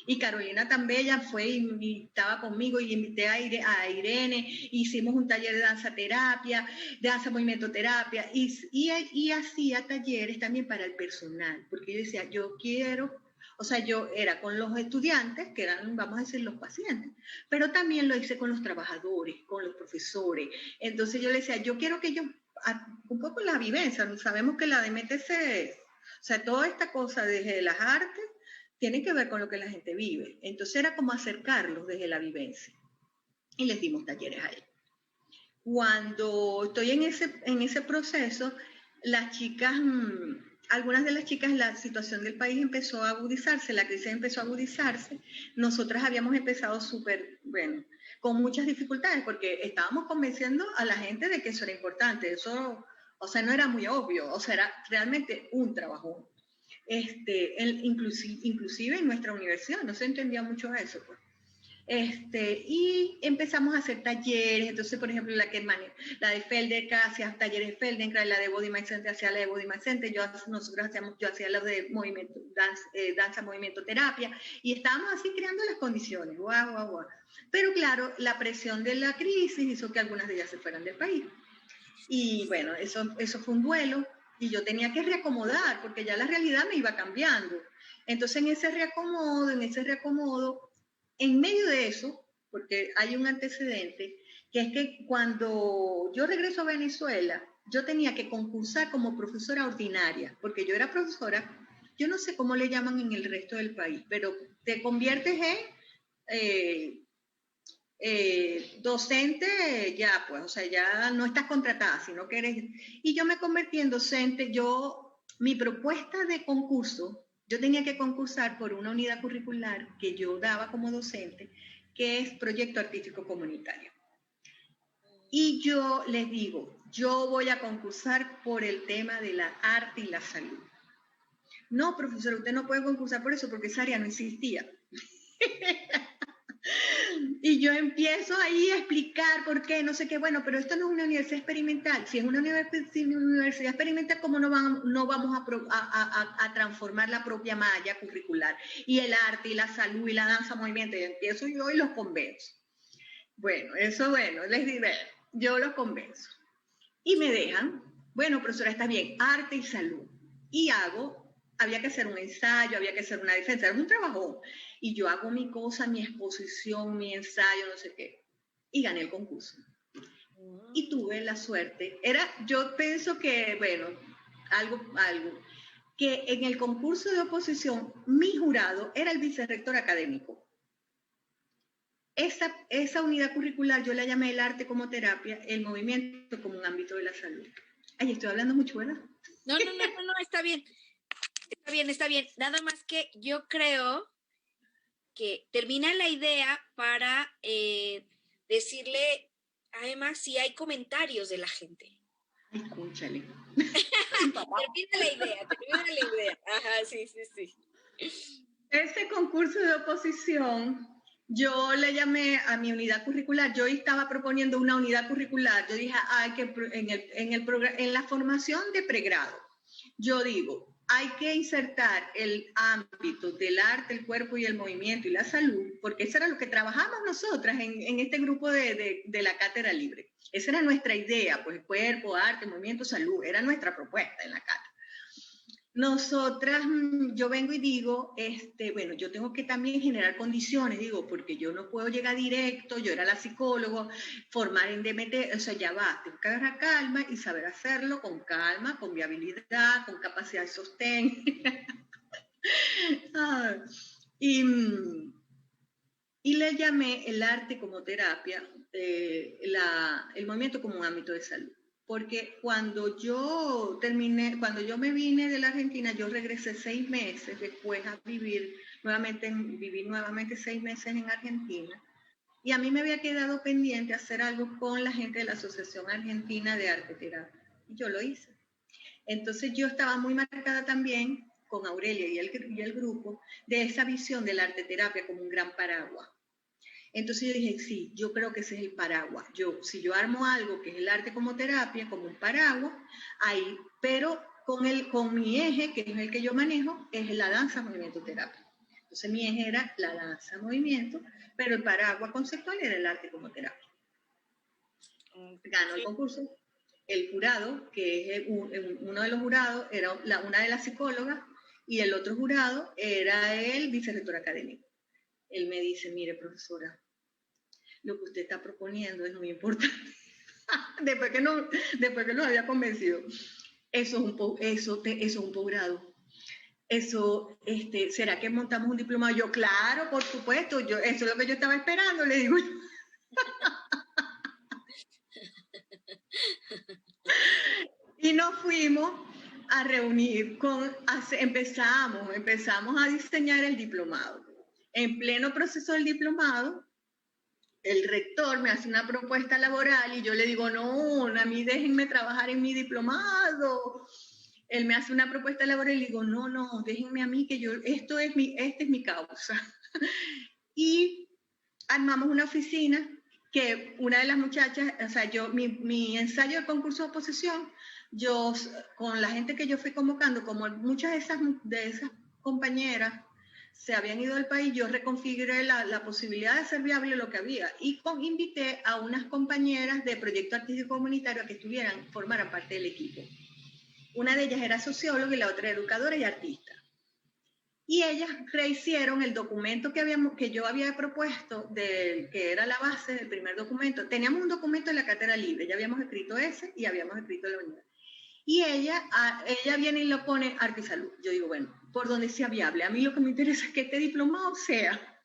Y Carolina tan bella fue y estaba conmigo, y invité a Irene, hicimos un taller de danza terapia, danza movimiento terapia, y hacía talleres también para el personal, porque yo decía, yo quiero, o sea, yo era con los estudiantes, que eran, vamos a decir, los pacientes, pero también lo hice con los trabajadores, con los profesores. Entonces yo le decía, yo quiero que ellos, un poco la vivencia, sabemos que la DMTC, o sea, toda esta cosa desde las artes, tiene que ver con lo que la gente vive. Entonces era como acercarlos desde la vivencia. Y les dimos talleres a ellos. Cuando estoy en ese proceso, las chicas, algunas de las chicas, la situación del país empezó a agudizarse, la crisis empezó a agudizarse. Nosotras habíamos empezado con muchas dificultades, porque estábamos convenciendo a la gente de que eso era importante. Eso, o sea, no era muy obvio, o sea, era realmente un trabajo. Inclusive en nuestra universidad no se entendía mucho eso, pues. Y empezamos a hacer talleres. Entonces, por ejemplo, la de Feldenkrais hacía talleres de Feldenkrais, la de Body Mind Center hacía la de Body Mind Center, yo hacía la de danza, movimiento, terapia, y estábamos así creando las condiciones, guau. Pero claro, la presión de la crisis hizo que algunas de ellas se fueran del país. Y bueno, eso fue un duelo, y yo tenía que reacomodar, porque ya la realidad me iba cambiando. Entonces, en ese reacomodo, en medio de eso, porque hay un antecedente, que es que cuando yo regreso a Venezuela, yo tenía que concursar como profesora ordinaria, porque yo era profesora, yo no sé cómo le llaman en el resto del país, pero te conviertes en docente ya, pues, o sea, ya no estás contratada, sino que eres... Y yo me convertí en docente, mi propuesta de concurso, yo tenía que concursar por una unidad curricular que yo daba como docente, que es Proyecto Artístico Comunitario. Y yo les digo, yo voy a concursar por el tema de la arte y la salud. No, profesor, usted no puede concursar por eso, porque esa área no existía. Y yo empiezo ahí a explicar por qué, no sé qué, bueno, pero esto no es una universidad experimental. Si es una universidad experimental, ¿cómo no vamos a transformar la propia malla curricular? Y el arte, y la salud, y la danza, movimiento, y empiezo yo y los convenzo. Les diré, yo los convenzo. Y me dejan, bueno, profesora, está bien, arte y salud. Y había que hacer un ensayo, había que hacer una defensa, era un trabajo. Y yo hago mi cosa, mi exposición, mi ensayo, no sé qué. Y gané el concurso. Y tuve la suerte. Yo pienso que, bueno, algo, que en el concurso de oposición, mi jurado era el vicerrector académico. Esa unidad curricular yo la llamé el arte como terapia, el movimiento como un ámbito de la salud. Ay, estoy hablando mucho, ¿verdad? No, está bien. Está bien. Nada más que yo creo que termina la idea para decirle, además, si hay comentarios de la gente. Ay, escúchale. Termina la idea. Ajá, sí. Ese concurso de oposición, Yo le llamé a mi unidad curricular, yo estaba proponiendo una unidad curricular, yo dije, hay que en la formación de pregrado, yo digo, hay que insertar el ámbito del arte, el cuerpo y el movimiento y la salud, porque eso era lo que trabajamos nosotras en este grupo de la Cátedra Libre. Esa era nuestra idea, pues cuerpo, arte, movimiento, salud, era nuestra propuesta en la cátedra. Nosotras, yo vengo y digo, bueno, yo tengo que también generar condiciones, digo, porque yo no puedo llegar directo, yo era la psicóloga, formar en DMT, o sea, ya va, tengo que agarrar calma y saber hacerlo con calma, con viabilidad, con capacidad de sostén. Ah, y, y le llamé el arte como terapia, el movimiento como un ámbito de salud. Porque cuando yo me vine de la Argentina, yo regresé 6 meses después a vivir nuevamente 6 meses en Argentina. Y a mí me había quedado pendiente hacer algo con la gente de la Asociación Argentina de Arte Terapia. Y yo lo hice. Entonces yo estaba muy marcada también con Aurelia y el grupo de esa visión del arte terapia como un gran paraguas. Entonces yo dije, sí, yo creo que ese es el paraguas. Si yo armo algo que es el arte como terapia, como un paraguas, ahí, pero con mi eje, que es el que yo manejo, es la danza, movimiento, terapia. Entonces mi eje era la danza, movimiento, pero el paraguas conceptual era el arte como terapia. Ganó el concurso. El jurado, que es uno de los jurados, era una de las psicólogas, y el otro jurado era el vicerrector académico. Él me dice, mire, profesora, lo que usted está proponiendo es muy importante. después que nos había convencido. Eso es un posgrado. Eso, ¿será que montamos un diplomado? Yo, claro, por supuesto, eso es lo que yo estaba esperando, le digo. Y nos fuimos a reunir empezamos a diseñar el diplomado. En pleno proceso del diplomado, el rector me hace una propuesta laboral y yo le digo, no, a mí déjenme trabajar en mi diplomado. Él me hace una propuesta laboral y le digo, no, déjenme a mí que esta es mi causa. Y armamos una oficina que una de las muchachas, o sea, mi ensayo de concurso de oposición, yo, con la gente que yo fui convocando, como muchas de esas compañeras se habían ido del país, yo reconfiguré la posibilidad de hacer viable lo que había y invité a unas compañeras de proyecto artístico comunitario a que formaran parte del equipo. Una de ellas era socióloga y la otra educadora y artista. Y ellas rehicieron el documento que yo había propuesto, que era la base del primer documento. Teníamos un documento en la Cátedra Libre, ya habíamos escrito ese y habíamos escrito la unidad. Y ella viene y lo pone arte y salud. Yo digo, bueno, por donde sea viable. A mí lo que me interesa es que este diplomado sea.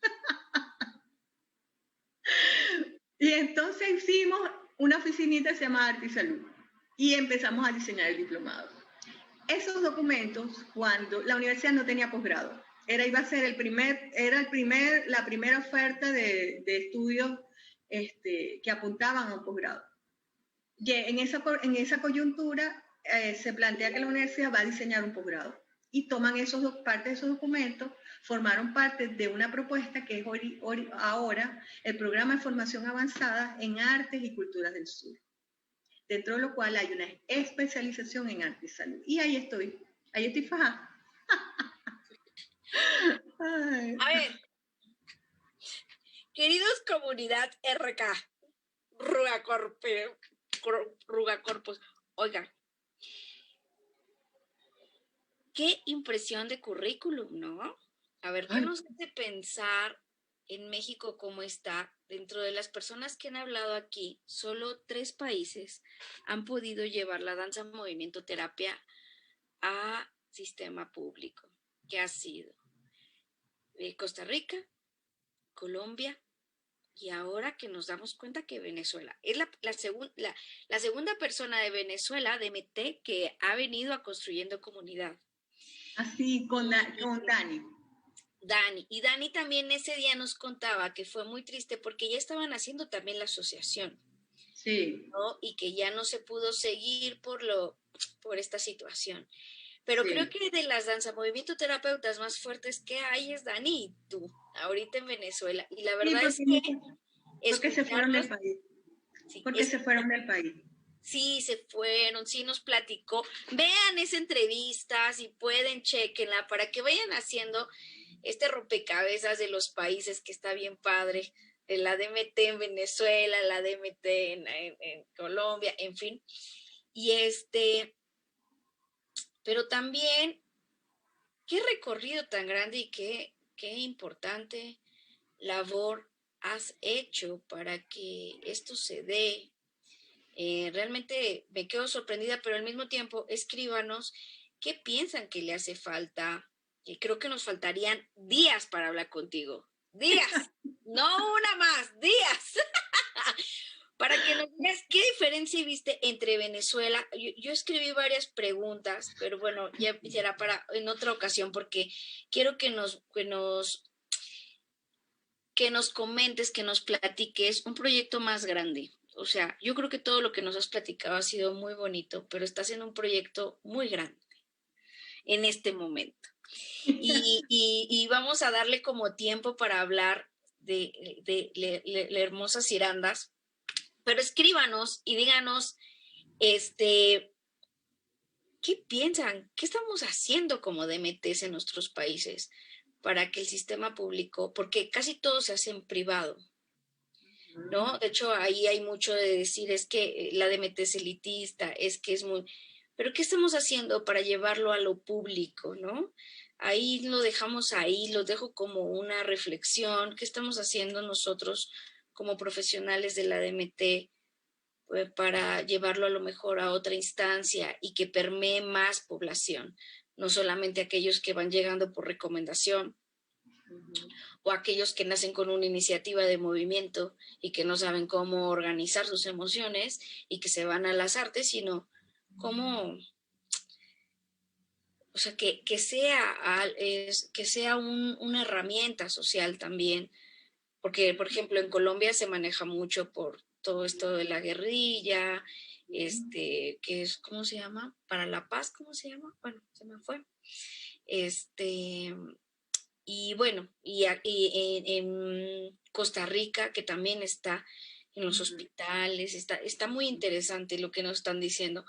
Y entonces hicimos una oficinita que se llama Arte y Salud. Y empezamos a diseñar el diplomado. Esos documentos, cuando la universidad no tenía posgrado, iba a ser la primera oferta de estudios que apuntaban a un posgrado. Y en esa coyuntura se plantea que la universidad va a diseñar un posgrado y toman parte de esos documentos, formaron parte de una propuesta que es ahora el programa de formación avanzada en artes y culturas del sur, dentro de lo cual hay una especialización en arte y salud. Y ahí estoy fajada. A ver, queridos comunidad RK, Rugacorpus, oigan, qué impresión de currículum, ¿no? A ver, ¿qué nos hace pensar en México cómo está? Dentro de las personas que han hablado aquí, solo 3 países han podido llevar la danza movimiento terapia a sistema público, que ha sido Costa Rica, Colombia y ahora que nos damos cuenta que Venezuela. Es la segunda persona de Venezuela, de MT, que ha venido a construyendo comunidad. Así, con Dani. Y Dani también ese día nos contaba que fue muy triste porque ya estaban haciendo también la asociación. Sí. ¿No? Y que ya no se pudo seguir por esta situación. Pero creo Sí. que de las danzamovimiento-terapeutas más fuertes que hay es Dani y tú, ahorita en Venezuela. Y la Sí, verdad es que porque se fueron del escucharlos, país. sí, Porque se fueron del país. sí, se fueron, sí nos platicó. Vean esa entrevista, si pueden, chequenla, para que vayan haciendo este rompecabezas de los países que está bien padre. La DMT en Venezuela, la DMT en Colombia, en fin. Y pero también, qué recorrido tan grande y qué importante labor has hecho para que esto se dé. Realmente me quedo sorprendida, pero al mismo tiempo, escríbanos qué piensan que le hace falta. Y creo que nos faltarían días para hablar contigo. Días, no una más, días. Para que nos digas qué diferencia viste entre Venezuela. Yo escribí varias preguntas, pero bueno, ya será para en otra ocasión porque quiero que nos comentes, que nos platiques un proyecto más grande. O sea, yo creo que todo lo que nos has platicado ha sido muy bonito, pero estás en un proyecto muy grande en este momento. Y vamos a darle como tiempo para hablar de hermosas Cirandas, pero escríbanos y díganos, ¿qué piensan? ¿Qué estamos haciendo como DMTs en nuestros países para que el sistema público, porque casi todo se hace en privado, ¿no? De hecho, ahí hay mucho de decir, es que la DMT es elitista, es que es muy... Pero ¿qué estamos haciendo para llevarlo a lo público, no? Ahí lo dejamos ahí, lo dejo como una reflexión. ¿Qué estamos haciendo nosotros como profesionales de la DMT para llevarlo a lo mejor a otra instancia y que permee más población? No solamente aquellos que van llegando por recomendación, o aquellos que nacen con una iniciativa de movimiento y que no saben cómo organizar sus emociones y que se van a las artes, sino cómo, o sea, que sea una herramienta social también, porque, por ejemplo, en Colombia se maneja mucho por todo esto de la guerrilla, que es, ¿cómo se llama? Para la paz, ¿cómo se llama? Bueno, se me fue. Y bueno, en Costa Rica, que también está en los hospitales, está muy interesante lo que nos están diciendo.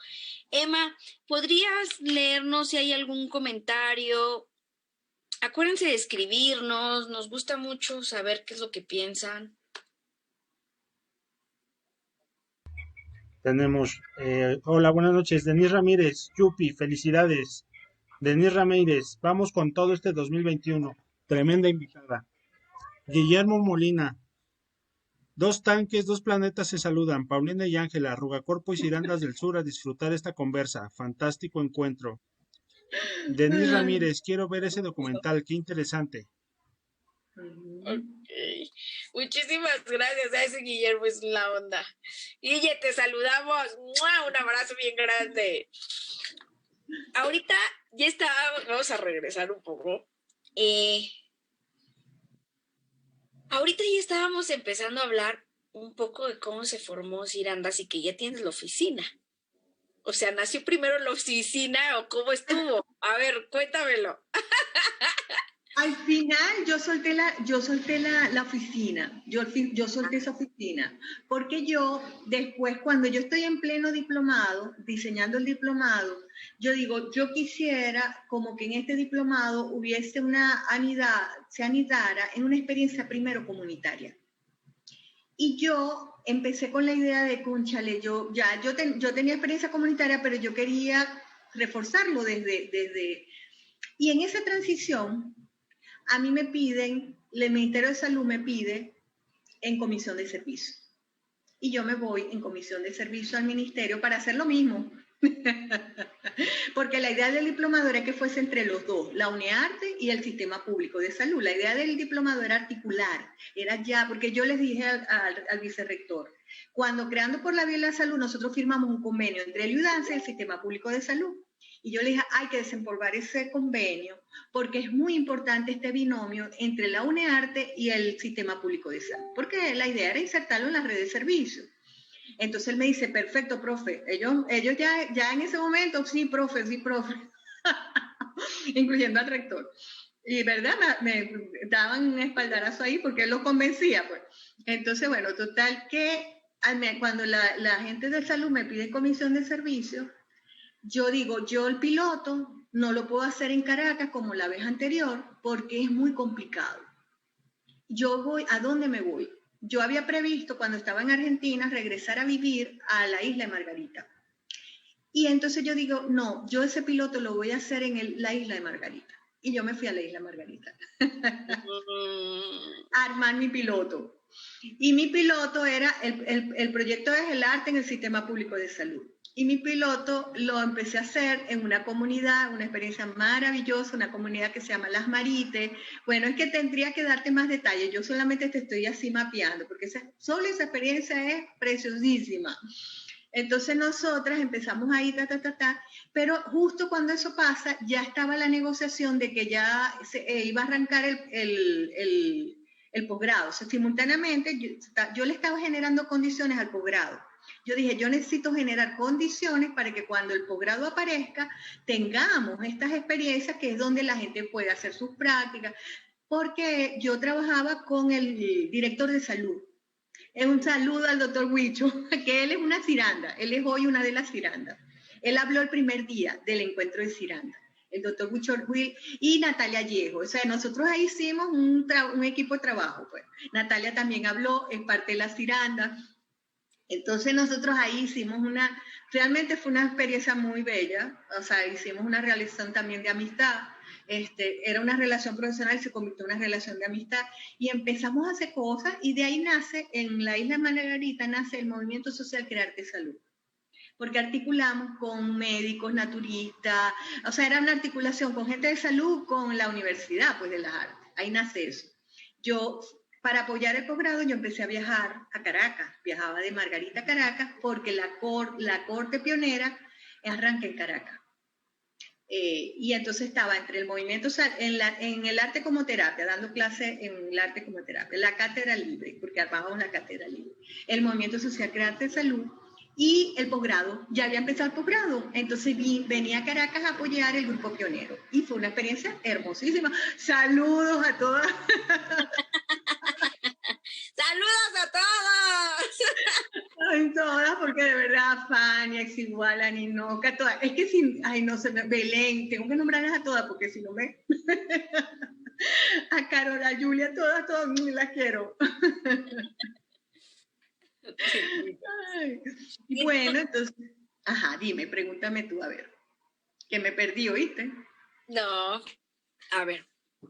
Emma, ¿podrías leernos si hay algún comentario? Acuérdense de escribirnos, nos gusta mucho saber qué es lo que piensan. Tenemos, hola, buenas noches, Denis Ramírez, Yupi, felicidades. Denis Ramírez, vamos con todo este 2021. Tremenda invitada. Guillermo Molina, dos tanques, dos planetas se saludan. Paulina y Ángela, Rugacorpo y Cirandas del Sur a disfrutar esta conversa. Fantástico encuentro. Denis Ramírez, quiero ver ese documental, qué interesante. Okay. Muchísimas gracias a ese Guillermo, es la onda. Guille, te saludamos. ¡Mua! Un abrazo bien grande. Ahorita ya está, vamos a regresar un poco. Ahorita ya estábamos empezando a hablar un poco de cómo se formó Cirandas y que ya tienes la oficina. O sea, ¿nació primero la oficina o cómo estuvo? A ver, cuéntamelo. Al final yo solté la oficina, yo solté esa oficina, porque yo después, cuando yo estoy en pleno diplomado, diseñando el diplomado, yo digo, yo quisiera como que en este diplomado hubiese se anidara en una experiencia primero comunitaria. Y yo empecé con la idea de, cónchale, yo tenía experiencia comunitaria, pero yo quería reforzarlo desde... Y en esa transición, a mí me piden, el Ministerio de Salud me pide en comisión de servicio. Y yo me voy en comisión de servicio al ministerio para hacer lo mismo. Porque la idea del diplomado era que fuese entre los dos, la UNEARTE y el Sistema Público de Salud. La idea del diplomado era articular, era ya, porque yo les dije al vicerrector, cuando Creando por la Vía de la Salud, nosotros firmamos un convenio entre el IUDANSE y el Sistema Público de Salud. Y yo le dije, hay que desempolvar ese convenio porque es muy importante este binomio entre la UNEARTE y el Sistema Público de Salud, porque la idea era insertarlo en las redes de servicios. Entonces él me dice, perfecto, profe. Ellos ya en ese momento, sí, profe. incluyendo al rector. Y verdad, me daban un espaldarazo ahí porque él lo convencía, pues. Entonces, bueno, total que cuando la gente de salud me pide comisión de servicio, yo digo, yo el piloto no lo puedo hacer en Caracas como la vez anterior porque es muy complicado. Yo voy, ¿a dónde me voy? Yo había previsto cuando estaba en Argentina regresar a vivir a la isla de Margarita. Y entonces yo digo, no, yo ese piloto lo voy a hacer en la isla de Margarita. Y yo me fui a la isla de Margarita. A armar mi piloto. Y mi piloto era, el proyecto es el arte en el sistema público de salud. Y mi piloto lo empecé a hacer en una comunidad, una experiencia maravillosa, una comunidad que se llama Las Marites. Bueno, es que tendría que darte más detalles, yo solamente te estoy así mapeando, porque solo esa experiencia es preciosísima. Entonces nosotras empezamos ahí, pero justo cuando eso pasa, ya estaba la negociación de que ya iba a arrancar el posgrado. O sea, simultáneamente yo le estaba generando condiciones al posgrado. Yo dije, yo necesito generar condiciones para que cuando el posgrado aparezca, tengamos estas experiencias que es donde la gente puede hacer sus prácticas, porque yo trabajaba con el director de salud. Un saludo al doctor Huicho, que él es una ciranda, él es hoy una de las cirandas. Él habló el primer día del encuentro de ciranda, el doctor Huicho y Natalia Llego. O sea, nosotros ahí hicimos un equipo de trabajo. Pues. Natalia también habló, es parte de la ciranda. Entonces nosotros ahí hicimos realmente fue una experiencia muy bella, o sea, hicimos una realización también de amistad, era una relación profesional, se convirtió en una relación de amistad, y empezamos a hacer cosas, y de ahí nace, en la isla Margarita, nace el Movimiento Social Crearte Salud, porque articulamos con médicos, naturistas, o sea, era una articulación con gente de salud, con la universidad, pues, de las artes, ahí nace eso. Para apoyar el posgrado yo empecé a viajar a Caracas, viajaba de Margarita a Caracas porque la corte pionera arranca en Caracas. Y entonces estaba entre el movimiento, en el arte como terapia, dando clases en el arte como terapia, la cátedra libre, porque armábamos la cátedra libre, el movimiento social Crearte Salud y el posgrado, ya había empezado el posgrado, entonces venía a Caracas a apoyar el grupo pionero y fue una experiencia hermosísima. Saludos a todas. ¡Saludos a todos! Ay, todas, porque de verdad, Fania, Exiguala, Ninoca, todas. Es que no se me... Belén, tengo que nombrarlas a todas, porque si no me... a Carola, a Julia, todas, las quiero. Ay. Y bueno, entonces, ajá, dime, pregúntame tú, a ver, que me perdí, ¿oíste? No, a ver,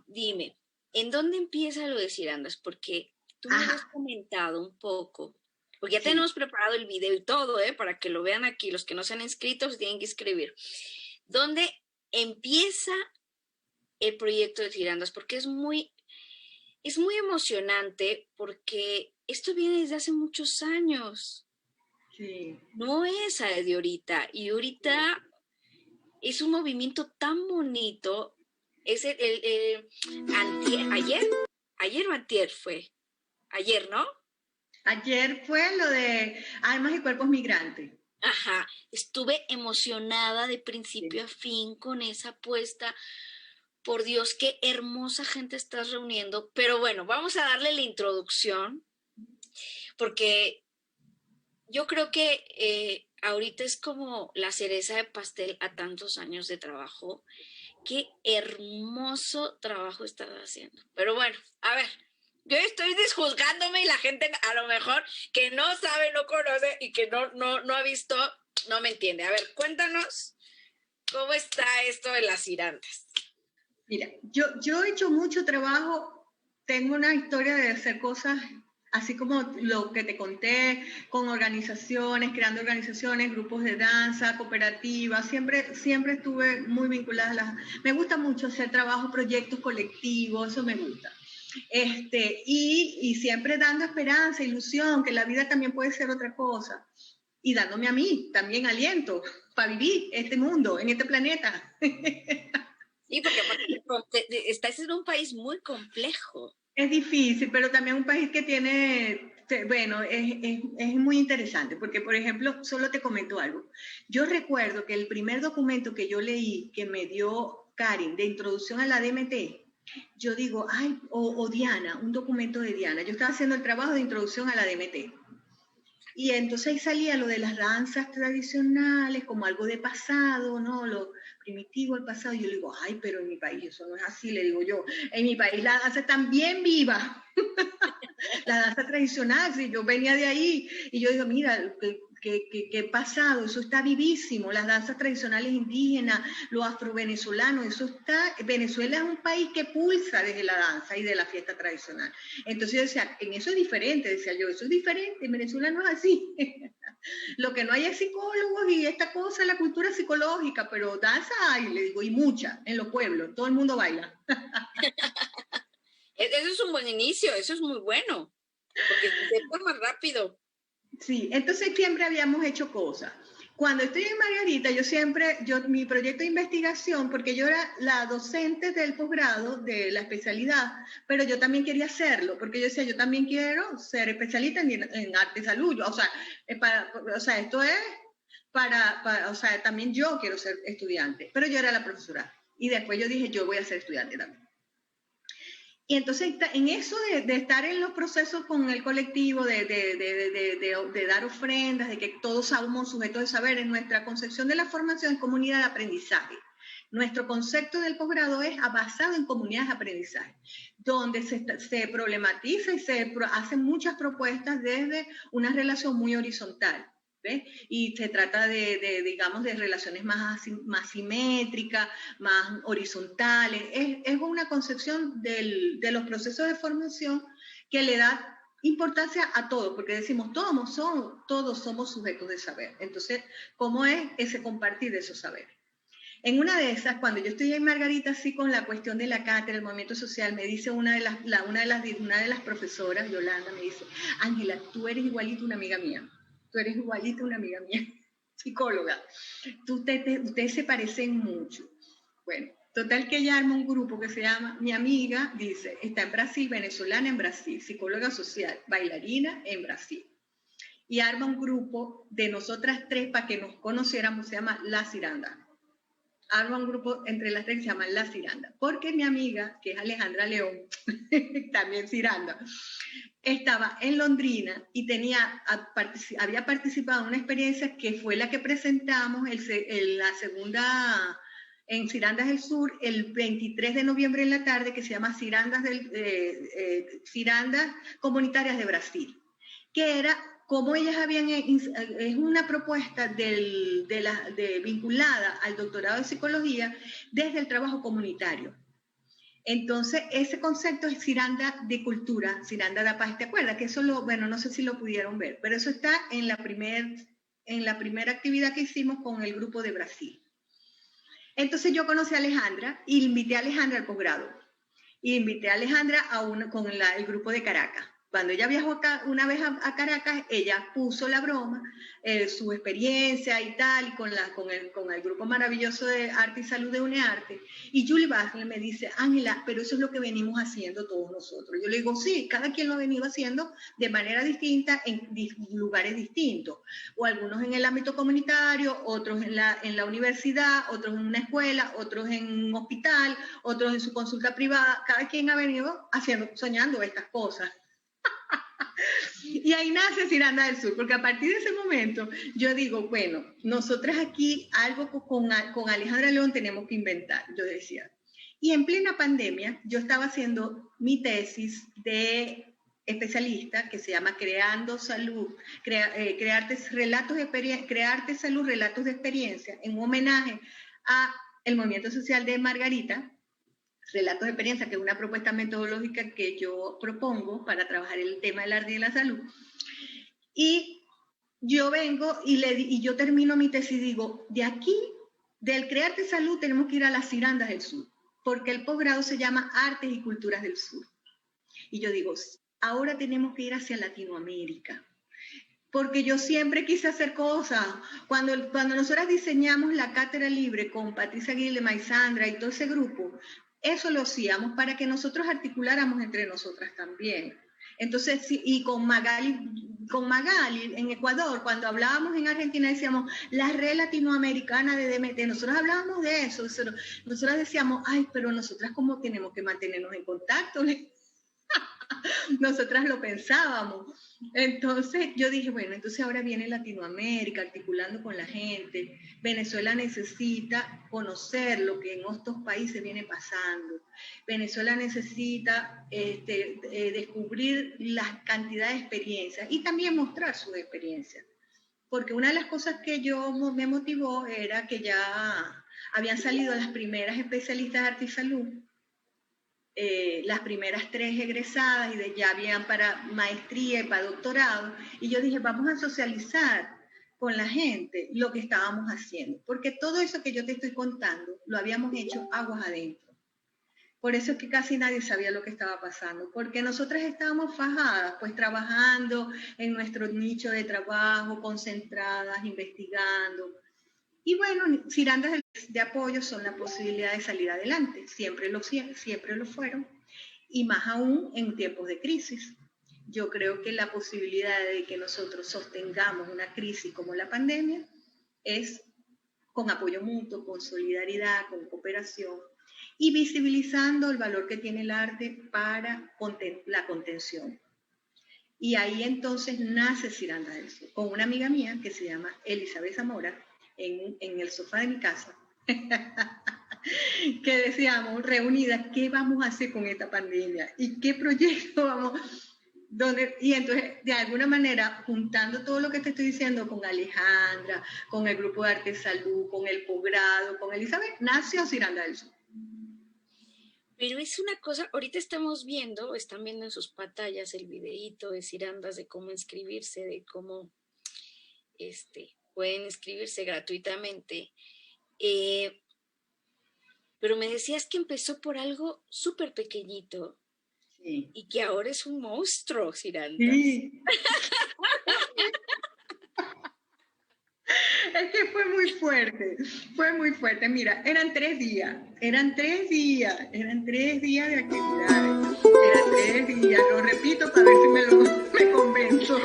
dime, ¿en dónde empieza lo de cirandas? Porque tú me has comentado un poco, porque ya tenemos preparado el video y todo, para que lo vean aquí, los que no se han inscrito se tienen que inscribir. ¿Dónde empieza el proyecto de cirandas? Porque es muy emocionante, porque esto viene desde hace muchos años. Sí. No es de ahorita, y ahorita es un movimiento tan bonito. Es ayer o antier fue. Ayer, ¿no? Ayer fue lo de Almas y Cuerpos Migrantes. Ajá, estuve emocionada de principio a fin con esa apuesta. Por Dios, qué hermosa gente estás reuniendo. Pero bueno, vamos a darle la introducción, porque yo creo que ahorita es como la cereza de pastel a tantos años de trabajo. Qué hermoso trabajo estás haciendo. Pero bueno, a ver, yo estoy disjuzgándome y la gente a lo mejor que no sabe, no conoce y que no ha visto, no me entiende. A ver, cuéntanos cómo está esto de las cirandas. Mira, yo he hecho mucho trabajo, tengo una historia de hacer cosas así como lo que te conté, con organizaciones, creando organizaciones, grupos de danza, cooperativas, siempre estuve muy vinculada me gusta mucho hacer trabajo, proyectos colectivos, eso me gusta. Y siempre dando esperanza, ilusión, que la vida también puede ser otra cosa. Y dándome a mí también aliento para vivir este mundo, en este planeta. Sí, porque estás en un país muy complejo. Es difícil, pero también un país que tiene Bueno, es muy interesante porque, por ejemplo, solo te comento algo. Yo recuerdo que el primer documento que yo leí que me dio Karen de introducción a la DMT, yo digo, ay, o Diana, un documento de Diana. Yo estaba haciendo el trabajo de introducción a la DMT. Y entonces ahí salía lo de las danzas tradicionales como algo de pasado, ¿no? Lo primitivo, el pasado. Y yo le digo, ay, pero en mi país eso no es así, le digo yo. En mi país la danza está bien viva. La danza tradicional, si yo venía de ahí. Y yo digo, mira, qué pasado, eso está vivísimo. Las danzas tradicionales indígenas, los afrovenezolanos, eso está. Venezuela es un país que pulsa desde la danza y de la fiesta tradicional. Entonces yo decía, en eso es diferente, decía yo, eso es diferente, en Venezuela no es así. Lo que no hay es psicólogos y esta cosa, la cultura psicológica, pero danza hay, le digo, y mucha, en los pueblos, todo el mundo baila. Eso es un buen inicio, eso es muy bueno, porque se fue más rápido. Sí, entonces siempre habíamos hecho cosas. Cuando estoy en Margarita, mi proyecto de investigación, porque yo era la docente del posgrado de la especialidad, pero yo también quería hacerlo, porque yo decía, yo también quiero ser especialista en arte y salud. Esto es o sea, también yo quiero ser estudiante, pero yo era la profesora. Y después yo dije, yo voy a ser estudiante también. Y entonces, en eso de estar en los procesos con el colectivo, de dar ofrendas, de que todos somos sujetos de saber, en nuestra concepción de la formación es comunidad de aprendizaje. Nuestro concepto del posgrado es basado en comunidades de aprendizaje, donde se problematiza y se hacen muchas propuestas desde una relación muy horizontal. ¿Ves? Y se trata digamos, de relaciones más simétricas, más horizontales. Es una concepción de los procesos de formación que le da importancia a todo, porque decimos, todos somos sujetos de saber. Entonces, ¿cómo es ese compartir de esos saberes? En una de esas, cuando yo estoy en Margarita, así con la cuestión de la cátedra, el movimiento social, me dice una de las profesoras, Yolanda, me dice, Ángela, tú eres igualita una amiga mía. Tú eres igualita una amiga mía, psicóloga. Ustedes se parecen mucho. Bueno, total que ella arma un grupo que se llama, mi amiga, dice, está en Brasil, venezolana en Brasil, psicóloga social, bailarina en Brasil. Y arma un grupo de nosotras tres para que nos conociéramos, se llama La Ciranda. Arma un grupo entre las tres que se llama La Ciranda, porque mi amiga, que es Alejandra León, también Ciranda, estaba en Londrina y había participado en una experiencia que fue la que presentamos la segunda en Cirandas del Sur el 23 de noviembre en la tarde, que se llama Cirandas Comunitarias de Brasil, que era como ellas es una propuesta vinculada al doctorado de psicología desde el trabajo comunitario. Entonces, ese concepto es Ciranda de Cultura, Ciranda da Paz. ¿Te acuerdas? Que eso bueno, no sé si lo pudieron ver, pero eso está en la primera actividad que hicimos con el grupo de Brasil. Entonces yo conocí a Alejandra y invité a Alejandra al posgrado. Y invité a Alejandra con el grupo de Caracas. Cuando ella viajó una vez a Caracas, ella puso la broma, su experiencia y tal, y con el grupo maravilloso de Arte y Salud de UNEARTE. Y Julie Basler me dice, Ángela, pero eso es lo que venimos haciendo todos nosotros. Yo le digo, sí, cada quien lo ha venido haciendo de manera distinta en lugares distintos. O algunos en el ámbito comunitario, otros en la universidad, otros en una escuela, otros en un hospital, otros en su consulta privada. Cada quien ha venido soñando estas cosas. Y ahí nace Ciranda del Sur, porque a partir de ese momento yo digo, bueno, nosotras aquí algo con Alejandra León tenemos que inventar, yo decía. Y en plena pandemia yo estaba haciendo mi tesis de especialista que se llama Creando Salud, Crearte Salud, Relatos de Experiencia, en homenaje a el movimiento social de Margarita, Relatos de Experiencia, que es una propuesta metodológica que yo propongo para trabajar el tema del arte y de la salud. Y yo vengo y yo termino mi tesis y digo, de aquí, del Crearte Salud, tenemos que ir a las Cirandas del Sur, porque el posgrado se llama Artes y Culturas del Sur. Y yo digo, ahora tenemos que ir hacia Latinoamérica, porque yo siempre quise hacer cosas. Cuando nosotras diseñamos la cátedra libre con Patricia Guilema y Sandra y todo ese grupo, eso lo hacíamos para que nosotros articuláramos entre nosotras también. Entonces, sí, y con Magali en Ecuador, cuando hablábamos en Argentina, decíamos la red latinoamericana de DMT, nosotros hablábamos de eso, nosotros decíamos, ay, pero nosotras como tenemos que mantenernos en contacto, nosotras lo pensábamos. Entonces yo dije, bueno, entonces ahora viene Latinoamérica articulando con la gente. Venezuela necesita conocer lo que en estos países viene pasando. Venezuela necesita descubrir la cantidad de experiencias y también mostrar sus experiencias. Porque una de las cosas que me motivó era que ya habían salido las primeras especialistas de arte y salud, las primeras 3 egresadas y ya habían para maestría y para doctorado, y yo dije, vamos a socializar con la gente lo que estábamos haciendo, porque todo eso que yo te estoy contando lo habíamos hecho aguas adentro. Por eso es que casi nadie sabía lo que estaba pasando, porque nosotras estábamos fajadas, pues trabajando en nuestro nicho de trabajo, concentradas, investigando. Y bueno, cirandas de apoyo son la posibilidad de salir adelante, siempre lo fueron, y más aún en tiempos de crisis. Yo creo que la posibilidad de que nosotros sostengamos una crisis como la pandemia es con apoyo mutuo, con solidaridad, con cooperación y visibilizando el valor que tiene el arte para la contención. Y ahí entonces nace Cirandas del Sur, con una amiga mía que se llama Elizabeth Zamora, en el sofá de mi casa, que decíamos, reunidas, ¿qué vamos a hacer con esta pandemia? ¿Y qué proyecto vamos? Y entonces, de alguna manera, juntando todo lo que te estoy diciendo con Alejandra, con el grupo de arte y salud, con el posgrado, con Elizabeth, nació Ciranda del Sur. Pero es una cosa, ahorita están viendo en sus pantallas el videíto de Cirandas, de cómo inscribirse, de cómo pueden inscribirse gratuitamente. Pero me decías que empezó por algo súper pequeñito. Sí. Y que ahora es un monstruo, Cirandas. Sí. Es que fue muy fuerte. Mira, eran 3 días de actividades. Eran 3 días, lo repito para ver si me convenzo.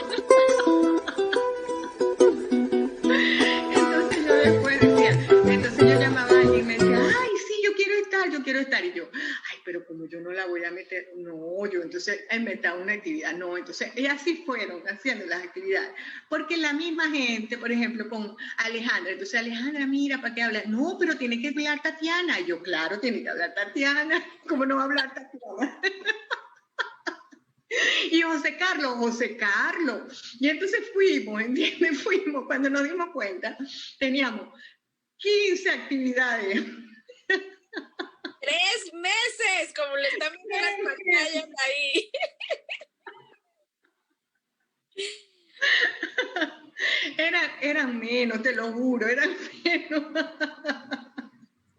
Entonces yo llamaba a alguien y me decía, ay, sí, yo quiero estar. Y yo, ay, pero como yo no la voy a meter, no, yo entonces he inventado una actividad, no, entonces, y así fueron haciendo las actividades, porque la misma gente, por ejemplo, con Alejandra, entonces Alejandra, mira, ¿para qué hablas? No, pero tiene que hablar Tatiana, y yo, claro, tiene que hablar Tatiana, ¿cómo no va a hablar Tatiana? Y José Carlos, y entonces ¿entiendes? Cuando nos dimos cuenta, teníamos 15 actividades. 3 meses, como le están viendo las pantallas ahí. Eran menos, te lo juro, eran menos.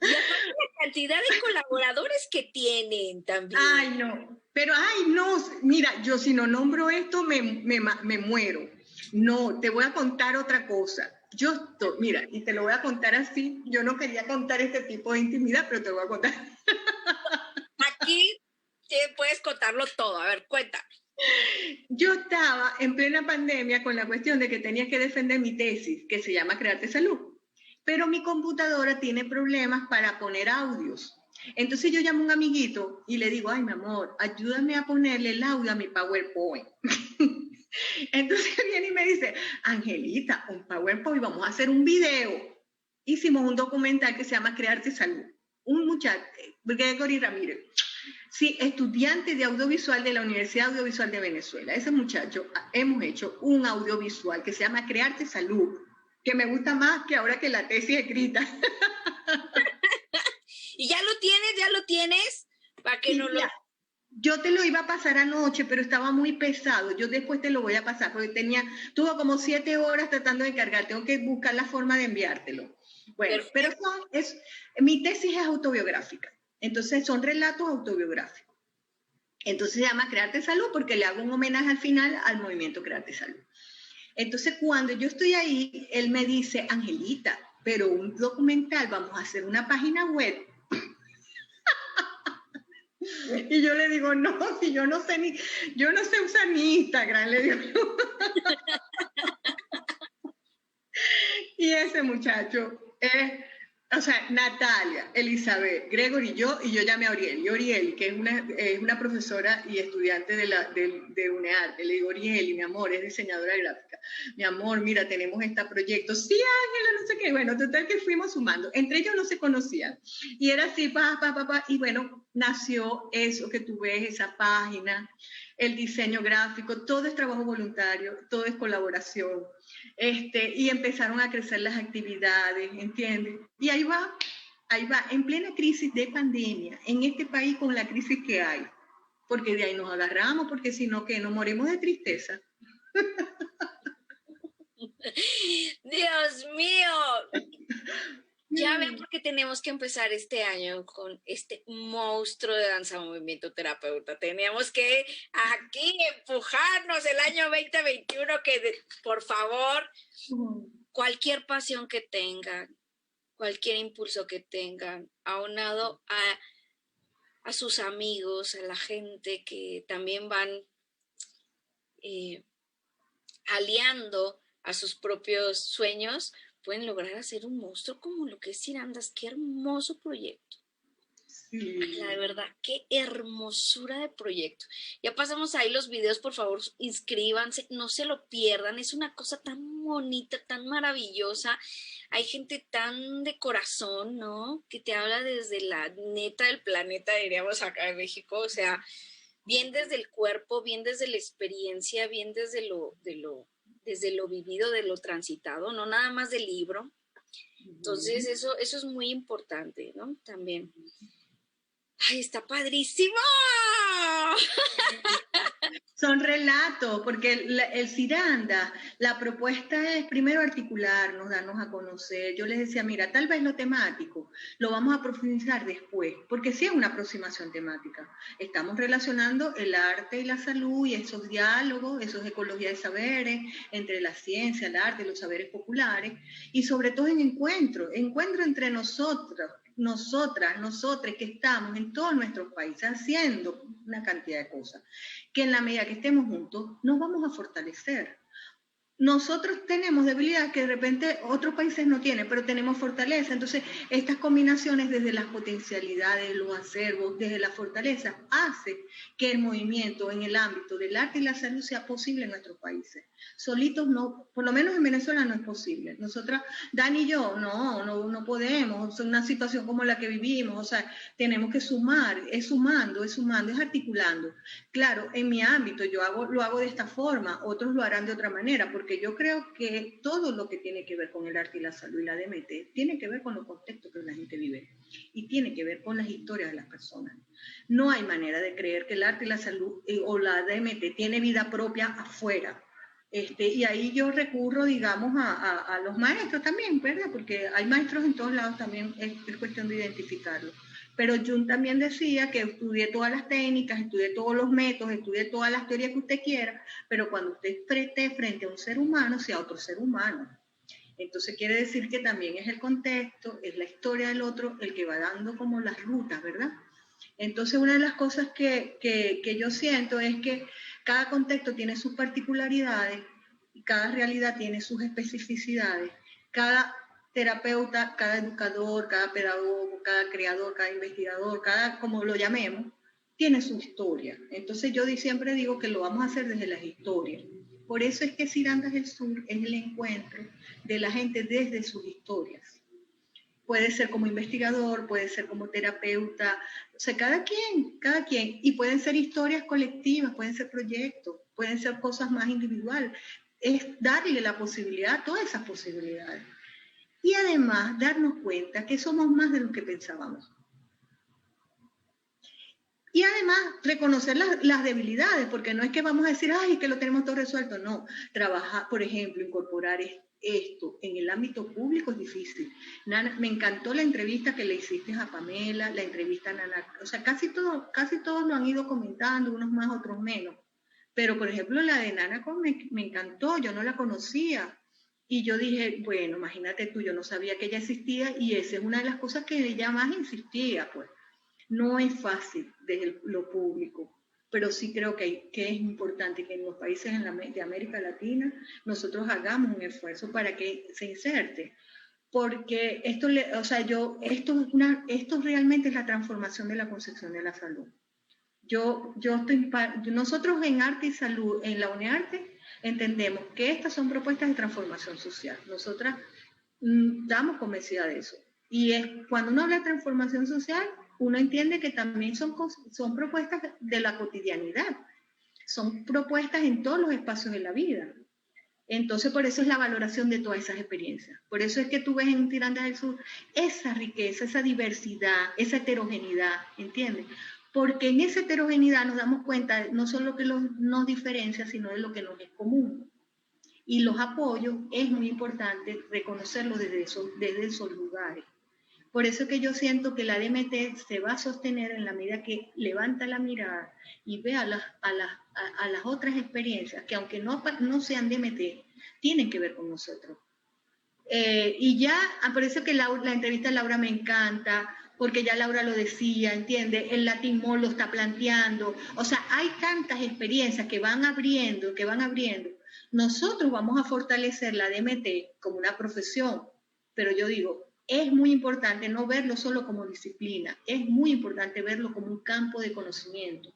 Y aparte la cantidad de colaboradores que tienen también. Ay, no, pero mira, yo si no nombro esto me muero. No, te voy a contar otra cosa. Mira, y te lo voy a contar así. Yo no quería contar este tipo de intimidad, pero te lo voy a contar. Aquí puedes contarlo todo. A ver, cuéntame. Yo estaba en plena pandemia con la cuestión de que tenía que defender mi tesis, que se llama Crearte Salud. Pero mi computadora tiene problemas para poner audios. Entonces yo llamo a un amiguito y le digo, ay, mi amor, ayúdame a ponerle el audio a mi PowerPoint. Entonces viene y me dice, Angelita, un PowerPoint, vamos a hacer un video. Hicimos un documental que se llama Crearte Salud. Un muchacho, Gregory Ramírez, sí, estudiante de audiovisual de la Universidad Audiovisual de Venezuela. Ese muchacho, hemos hecho un audiovisual que se llama Crearte Salud, que me gusta más que ahora que la tesis escrita. ¿Y ya lo tienes? Para que no lo... Yo te lo iba a pasar anoche, pero estaba muy pesado. Yo después te lo voy a pasar, porque tuvo como 7 horas tratando de cargar. Tengo que buscar la forma de enviártelo. Bueno, pero mi tesis es autobiográfica. Entonces son relatos autobiográficos. Entonces se llama Crearte Salud, porque le hago un homenaje al final al movimiento Crearte Salud. Entonces, cuando yo estoy ahí, él me dice, Angelita, pero un documental, vamos a hacer una página web. Y yo le digo, no, si yo no sé usar ni Instagram, le digo. Y ese muchacho es, o sea, Natalia, Elizabeth, Gregory y yo llamé a Oriel. Y Oriel, que es una profesora y estudiante de UNEARTE, le digo, Oriel, mi amor, es diseñadora gráfica. Mi amor, mira, tenemos este proyecto. Sí, Ángela, no sé qué. Bueno, total que fuimos sumando. Entre ellos no se conocían. Y era así, y bueno, nació eso que tú ves, esa página, el diseño gráfico, todo es trabajo voluntario, todo es colaboración. Y empezaron a crecer las actividades, ¿entiendes? Y ahí va, en plena crisis de pandemia, en este país con la crisis que hay, porque de ahí nos agarramos, porque si no, ¿qué? Nos morimos de tristeza. Dios mío. Ya ven por qué tenemos que empezar este año con este monstruo de danza movimiento terapeuta. Teníamos que aquí empujarnos el año 2021 por favor, cualquier pasión que tengan, cualquier impulso que tengan, aunado a sus amigos, a la gente que también van aliando a sus propios sueños, pueden lograr hacer un monstruo como lo que es Cirandas. ¡Qué hermoso proyecto! Sí. La verdad, qué hermosura de proyecto. Ya pasamos ahí los videos, por favor, inscríbanse, no se lo pierdan, es una cosa tan bonita, tan maravillosa. Hay gente tan de corazón, ¿no? Que te habla desde la neta del planeta, diríamos acá en México, o sea, bien desde el cuerpo, bien desde la experiencia, bien desde lo vivido, de lo transitado, no nada más del libro. Entonces, eso es muy importante, ¿no? También. ¡Ay, está padrísimo! Son relatos, porque el Ciranda, la propuesta es primero articularnos, darnos a conocer. Yo les decía, mira, tal vez lo temático lo vamos a profundizar después, porque sí es una aproximación temática. Estamos relacionando el arte y la salud y esos diálogos, esos ecologías de saberes entre la ciencia, el arte y los saberes populares, y sobre todo en encuentro entre nosotros, nosotras que estamos en todos nuestros países haciendo una cantidad de cosas, que en la medida que estemos juntos nos vamos a fortalecer. Nosotros tenemos debilidades que de repente otros países no tienen, pero tenemos fortaleza. Entonces, estas combinaciones desde las potencialidades, los acervos, desde la fortaleza, hace que el movimiento en el ámbito del arte y la salud sea posible en nuestros países. Solitos no, por lo menos en Venezuela no es posible. Nosotras, Dani y yo, no podemos. Es una situación como la que vivimos, o sea, tenemos que sumar, es sumando, es articulando. Claro, en mi ámbito lo hago de esta forma, otros lo harán de otra manera, porque yo creo que todo lo que tiene que ver con el arte y la salud y la DMT tiene que ver con los contextos que la gente vive y tiene que ver con las historias de las personas. No hay manera de creer que el arte y la salud o la DMT tiene vida propia afuera. Y ahí yo recurro, digamos, a los maestros también, ¿verdad? Porque hay maestros en todos lados también, es cuestión de identificarlos. Pero Jung también decía que estudie todas las técnicas, estudie todos los métodos, estudie todas las teorías que usted quiera, pero cuando usted esté frente a un ser humano, sea otro ser humano. Entonces quiere decir que también es el contexto, es la historia del otro el que va dando como las rutas, ¿verdad? Entonces una de las cosas que yo siento es que cada contexto tiene sus particularidades, cada realidad tiene sus especificidades, cada terapeuta, cada educador, cada pedagogo, cada creador, cada investigador, cada como lo llamemos, tiene su historia. Entonces yo siempre digo que lo vamos a hacer desde las historias. Por eso es que Cirandas del Sur es el encuentro de la gente desde sus historias. Puede ser como investigador, puede ser como terapeuta, o sea, cada quien, y pueden ser historias colectivas, pueden ser proyectos, pueden ser cosas más individuales. Es darle la posibilidad a todas esas posibilidades. Y además darnos cuenta que somos más de lo que pensábamos. Y además reconocer las debilidades, porque no es que vamos a decir, ay, que lo tenemos todo resuelto. No, trabajar, por ejemplo, incorporar esto en el ámbito público es difícil. Nana, me encantó la entrevista que le hiciste a Pamela, la entrevista a Nana. O sea, casi todos lo han ido comentando, unos más, otros menos. Pero, por ejemplo, la de Nana me encantó, yo no la conocía. Y yo dije, bueno, imagínate tú, yo no sabía que ella existía y esa es una de las cosas que ella más insistía, pues. No es fácil desde lo público, pero sí creo que es importante que en los países de América Latina nosotros hagamos un esfuerzo para que se inserte. Porque esto realmente es la transformación de la concepción de la salud. Nosotros en Arte y Salud, en la UNEARTE, entendemos que estas son propuestas de transformación social. Nosotras estamos convencidas de eso. Y cuando uno habla de transformación social, uno entiende que también son propuestas de la cotidianidad, son propuestas en todos los espacios de la vida. Entonces, por eso es la valoración de todas esas experiencias. Por eso es que tú ves en Tirantes del Sur esa riqueza, esa diversidad, esa heterogeneidad, ¿entiendes? Porque en esa heterogeneidad nos damos cuenta no solo que nos diferencia, sino de lo que nos es común. Y los apoyos es muy importante reconocerlos desde esos lugares. Por eso es que yo siento que la DMT se va a sostener en la medida que levanta la mirada y ve a las otras experiencias que aunque no sean DMT, tienen que ver con nosotros. Y ya, por eso que la entrevista de Laura me encanta, porque ya Laura lo decía, ¿entiendes? El Latin Mall lo está planteando. O sea, hay tantas experiencias que van abriendo. Nosotros vamos a fortalecer la DMT como una profesión, pero yo digo, es muy importante no verlo solo como disciplina, es muy importante verlo como un campo de conocimiento,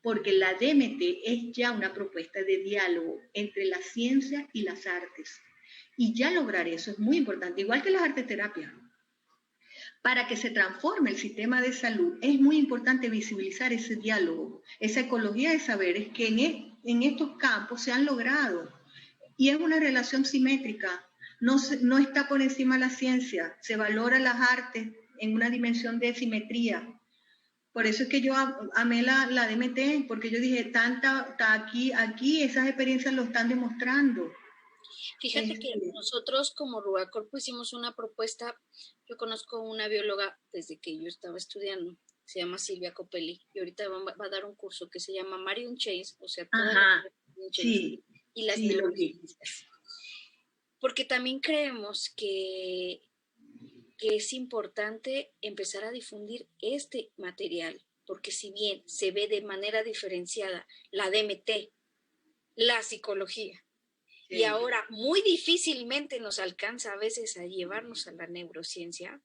porque la DMT es ya una propuesta de diálogo entre la ciencia y las artes. Y ya lograr eso es muy importante, igual que las arteterapias. Para que se transforme el sistema de salud, es muy importante visibilizar ese diálogo, esa ecología de saberes que en estos campos se han logrado. Y es una relación simétrica. No está por encima la ciencia, se valora las artes en una dimensión de simetría. Por eso es que yo amé la DMT, porque yo dije, aquí esas experiencias lo están demostrando. Fíjate que nosotros como Rugacorpo hicimos una propuesta. Yo conozco una bióloga desde que yo estaba estudiando, se llama Silvia Copelli, y ahorita va a dar un curso que se llama Marion Chains, o sea, toda la sí, y las neurociencias. Porque también creemos que es importante empezar a difundir este material, porque si bien se ve de manera diferenciada la DMT, la psicología, y ahora muy difícilmente nos alcanza a veces a llevarnos a la neurociencia,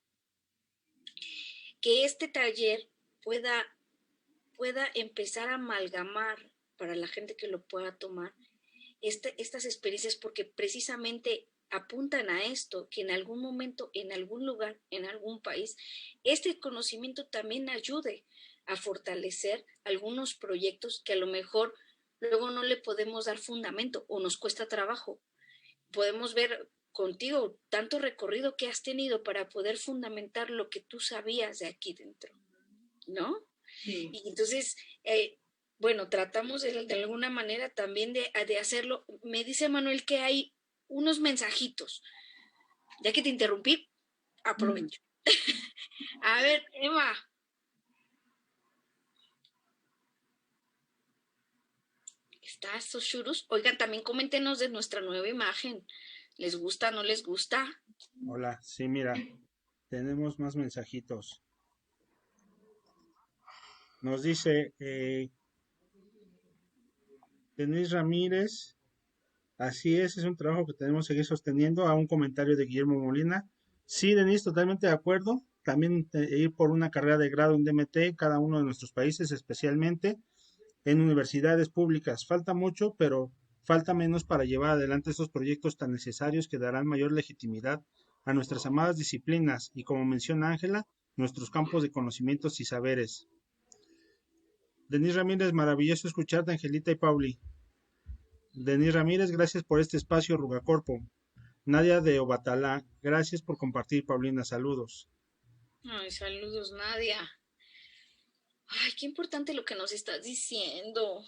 que este taller pueda empezar a amalgamar para la gente que lo pueda tomar estas experiencias, porque precisamente apuntan a esto, que en algún momento, en algún lugar, en algún país, este conocimiento también ayude a fortalecer algunos proyectos que a lo mejor luego no le podemos dar fundamento o nos cuesta trabajo. Podemos ver contigo tanto recorrido que has tenido para poder fundamentar lo que tú sabías de aquí dentro, ¿no? Sí. Y entonces, bueno, tratamos de alguna manera también de hacerlo. Me dice Manuel que hay unos mensajitos. Ya que te interrumpí, aprovecho. A ver, Emma. ¿Estás, Soshurus? Oigan, también coméntenos de nuestra nueva imagen. ¿Les gusta, no les gusta? Hola, sí, mira, tenemos más mensajitos. Nos dice Denise Ramírez, así es un trabajo que tenemos que seguir sosteniendo. A un comentario de Guillermo Molina. Sí, Denise, totalmente de acuerdo. También ir por una carrera de grado en DMT, cada uno de nuestros países, especialmente en universidades públicas. Falta mucho, pero falta menos para llevar adelante estos proyectos tan necesarios que darán mayor legitimidad a nuestras amadas disciplinas y, como menciona Ángela, nuestros campos de conocimientos y saberes. Denise Ramírez, maravilloso escucharte, Angelita y Pauli. Denise Ramírez, gracias por este espacio, Rugacorpo. Nadia de Obatalá, gracias por compartir, Paulina, saludos. Ay, saludos, Nadia. Ay, qué importante lo que nos estás diciendo.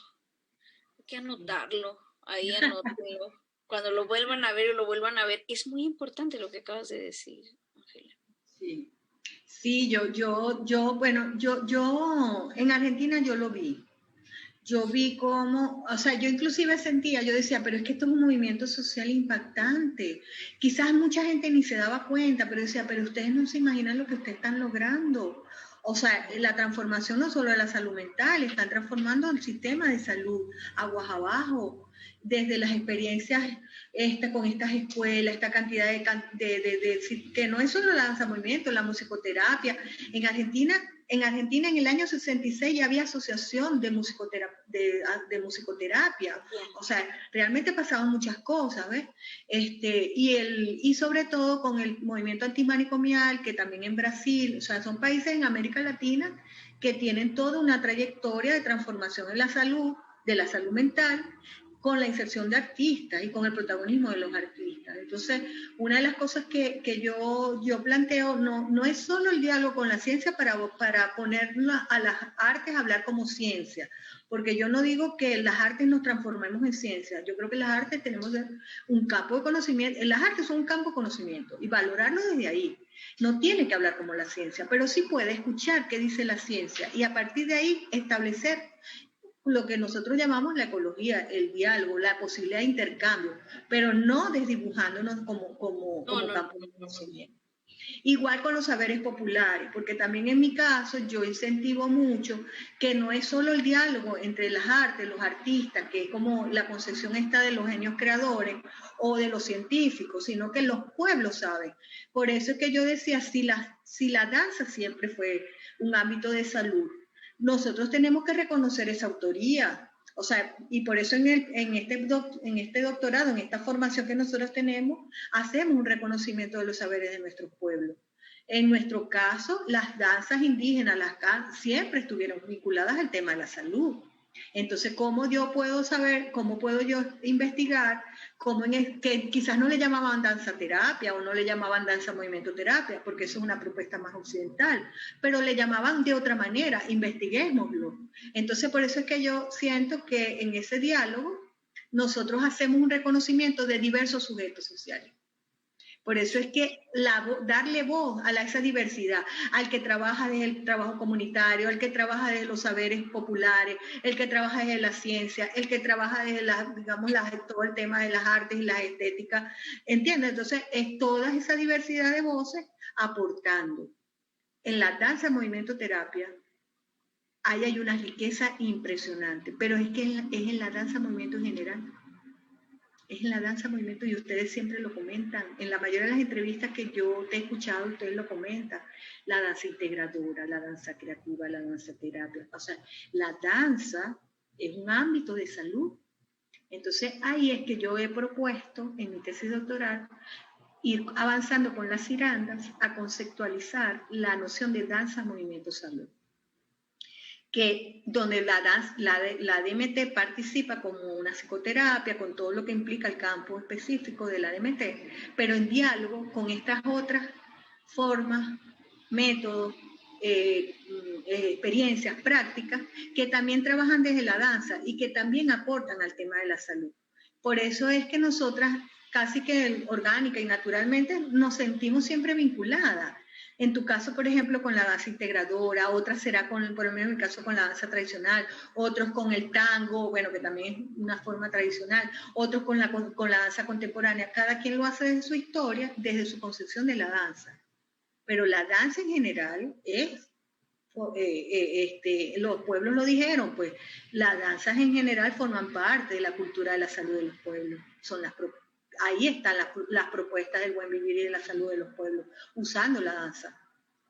Hay que anotarlo, ahí anótenlo. Cuando lo vuelvan a ver o lo vuelvan a ver, es muy importante lo que acabas de decir, Ángela. Sí. Sí, bueno, yo en Argentina yo lo vi. Yo vi cómo, o sea, yo inclusive sentía, yo decía, pero es que esto es un movimiento social impactante. Quizás mucha gente ni se daba cuenta, pero decía, pero ustedes no se imaginan lo que ustedes están logrando. O sea, la transformación no solo de la salud mental, están transformando el sistema de salud aguas abajo, desde las experiencias con estas escuelas, esta cantidad que no es solo la danza movimiento, la musicoterapia. En Argentina en el año 66 ya había asociación de musicoterapia. O sea, realmente pasaban muchas cosas, ¿ves? Y sobre todo con el movimiento antimanicomial, que también en Brasil, o sea, son países en América Latina que tienen toda una trayectoria de transformación en la salud, de la salud mental, con la inserción de artistas y con el protagonismo de los artistas. Entonces, una de las cosas que yo planteo no es solo el diálogo con la ciencia para poner a las artes a hablar como ciencia, porque yo no digo que las artes nos transformemos en ciencia. Yo creo que las artes tenemos un campo de conocimiento, las artes son un campo de conocimiento y valorarlo desde ahí. No tiene que hablar como la ciencia, pero sí puede escuchar qué dice la ciencia y a partir de ahí establecer lo que nosotros llamamos la ecología, el diálogo, la posibilidad de intercambio, pero no desdibujándonos como campo de conocimiento. Igual con los saberes populares, porque también en mi caso yo incentivo mucho que no es solo el diálogo entre las artes, los artistas, que es como la concepción esta de los genios creadores o de los científicos, sino que los pueblos saben. Por eso es que yo decía, si la danza siempre fue un ámbito de salud, nosotros tenemos que reconocer esa autoría. O sea, y por eso en este doctorado, en esta formación que nosotros tenemos, hacemos un reconocimiento de los saberes de nuestros pueblos. En nuestro caso, las danzas indígenas siempre estuvieron vinculadas al tema de la salud. Entonces, ¿cómo yo puedo saber, cómo puedo yo investigar que quizás no le llamaban danza terapia o no le llamaban danza movimiento terapia, porque eso es una propuesta más occidental, pero le llamaban de otra manera, investiguémoslo. Entonces, por eso es que yo siento que en ese diálogo nosotros hacemos un reconocimiento de diversos sujetos sociales. Por eso es que darle voz a esa diversidad, al que trabaja desde el trabajo comunitario, al que trabaja desde los saberes populares, el que trabaja desde la ciencia, el que trabaja desde todo el tema de las artes y las estéticas, ¿entiendes? Entonces, es toda esa diversidad de voces aportando. En la danza, movimiento, terapia, ahí hay una riqueza impresionante, pero es que es en la danza, movimiento en general. Es en la danza movimiento y ustedes siempre lo comentan. En la mayoría de las entrevistas que yo te he escuchado, ustedes lo comentan. La danza integradora, la danza creativa, la danza terapia. O sea, la danza es un ámbito de salud. Entonces, ahí es que yo he propuesto en mi tesis doctoral ir avanzando con las cirandas a conceptualizar la noción de danza, movimiento, salud. Donde la DMT participa como una psicoterapia, con todo lo que implica el campo específico de la DMT, pero en diálogo con estas otras formas, métodos, experiencias, prácticas, que también trabajan desde la danza y que también aportan al tema de la salud. Por eso es que nosotras, casi que orgánica y naturalmente, nos sentimos siempre vinculadas. En tu caso, por ejemplo, con la danza integradora, otras será por lo menos en mi caso, con la danza tradicional, otros con el tango, bueno, que también es una forma tradicional, otros con la danza contemporánea. Cada quien lo hace desde su historia, desde su concepción de la danza. Pero la danza en general los pueblos lo dijeron, pues las danzas en general forman parte de la cultura de la salud de los pueblos, ahí están las propuestas del buen vivir y de la salud de los pueblos, usando la danza.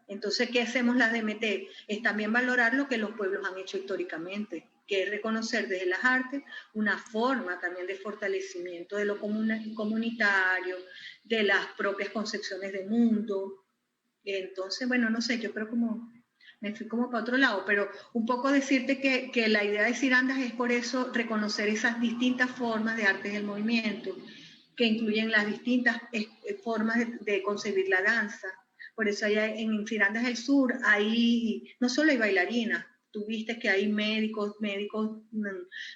Entonces, ¿qué hacemos las DMT? Es también valorar lo que los pueblos han hecho históricamente, que es reconocer desde las artes una forma también de fortalecimiento de lo comunitario, de las propias concepciones de mundo. Entonces, bueno, no sé, yo creo me fui como para otro lado, pero un poco decirte que la idea de cirandas es por eso reconocer esas distintas formas de artes del movimiento, que incluyen las distintas formas de concebir la danza. Por eso allá en Cirandas del Sur, ahí no solo hay bailarinas, tú viste que hay médicos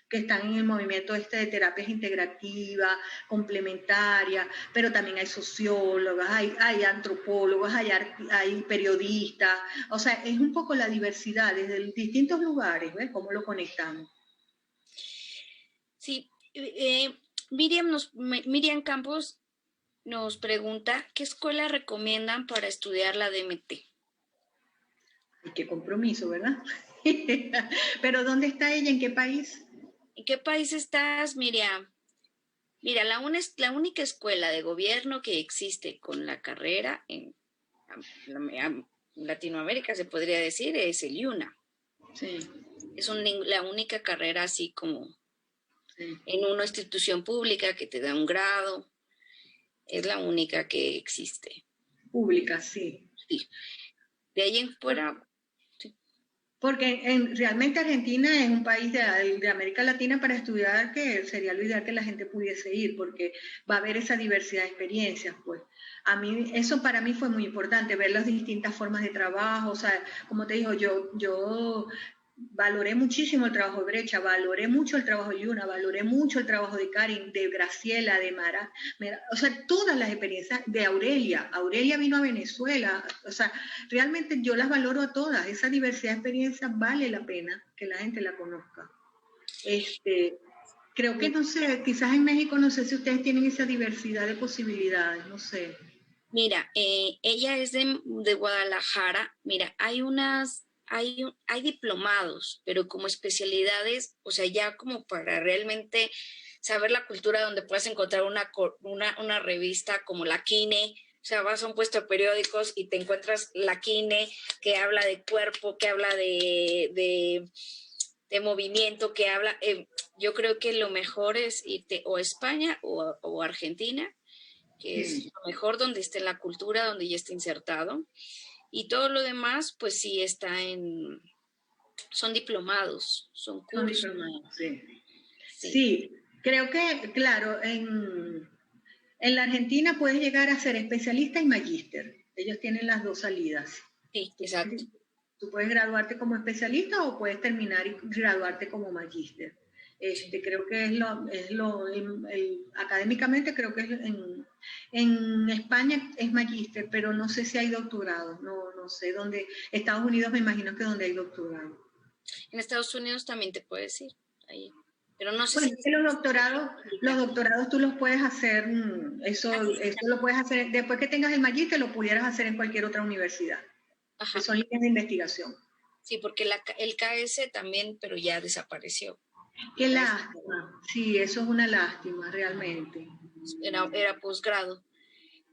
que están en el movimiento de terapias integrativas, complementarias, pero también hay sociólogas, hay antropólogos, hay periodistas, o sea, es un poco la diversidad desde distintos lugares, ¿ves? ¿Cómo lo conectamos? Sí, Miriam Campos nos pregunta, ¿qué escuela recomiendan para estudiar la DMT? Y qué compromiso, ¿verdad? Pero ¿dónde está ella? ¿En qué país? ¿En qué país estás, Miriam? Mira, la única escuela de gobierno que existe con la carrera en Latinoamérica, se podría decir, es el IUNA. Sí, Es la única carrera así como sí. en una institución pública que te da un grado. Es la única que existe. Pública, sí. Sí. De ahí en fuera, sí. Porque realmente Argentina es un país de América Latina para estudiar que sería lo ideal que la gente pudiese ir, porque va a haber esa diversidad de experiencias, pues. A mí, eso para mí fue muy importante, ver las distintas formas de trabajo, o sea, como te digo, yo valoré muchísimo el trabajo de Brecha, valoré mucho el trabajo de Yuna, valoré mucho el trabajo de Karin, de Graciela, de Mara, o sea, todas las experiencias de Aurelia. Aurelia vino a Venezuela, o sea, realmente yo las valoro a todas. Esa diversidad de experiencias vale la pena que la gente la conozca. Creo que, no sé, quizás en México, no sé si ustedes tienen esa diversidad de posibilidades, no sé. Mira, ella es de Guadalajara. Mira, hay diplomados, pero como especialidades, o sea, ya como para realmente saber la cultura, donde puedes encontrar una revista como La Quine. O sea, vas a un puesto de periódicos y te encuentras La Quine, que habla de cuerpo, que habla de movimiento, que habla. Yo creo que lo mejor es irte o a España o Argentina, que es lo mejor, donde esté la cultura, donde ya está insertado. Y todo lo demás, pues sí son diplomados, son cursos. Son diplomados, sí. Sí. Sí, creo que, claro, en la Argentina puedes llegar a ser especialista y magíster. Ellos tienen las dos salidas. Sí, exacto. Tú puedes graduarte como especialista o puedes terminar y graduarte como magíster. Creo que académicamente creo que en España es magíster, pero no sé si hay doctorado, no sé dónde. Estados Unidos me imagino que donde hay doctorado. En Estados Unidos también te puedes ir ahí, pero no sé Pues si... es que los doctorados tú los puedes hacer, eso lo puedes hacer, después que tengas el magíster lo pudieras hacer en cualquier otra universidad, Ajá. que son líneas de investigación. Sí, porque el KS también, pero ya desapareció. Qué lástima, sí, eso es una lástima realmente. Era posgrado.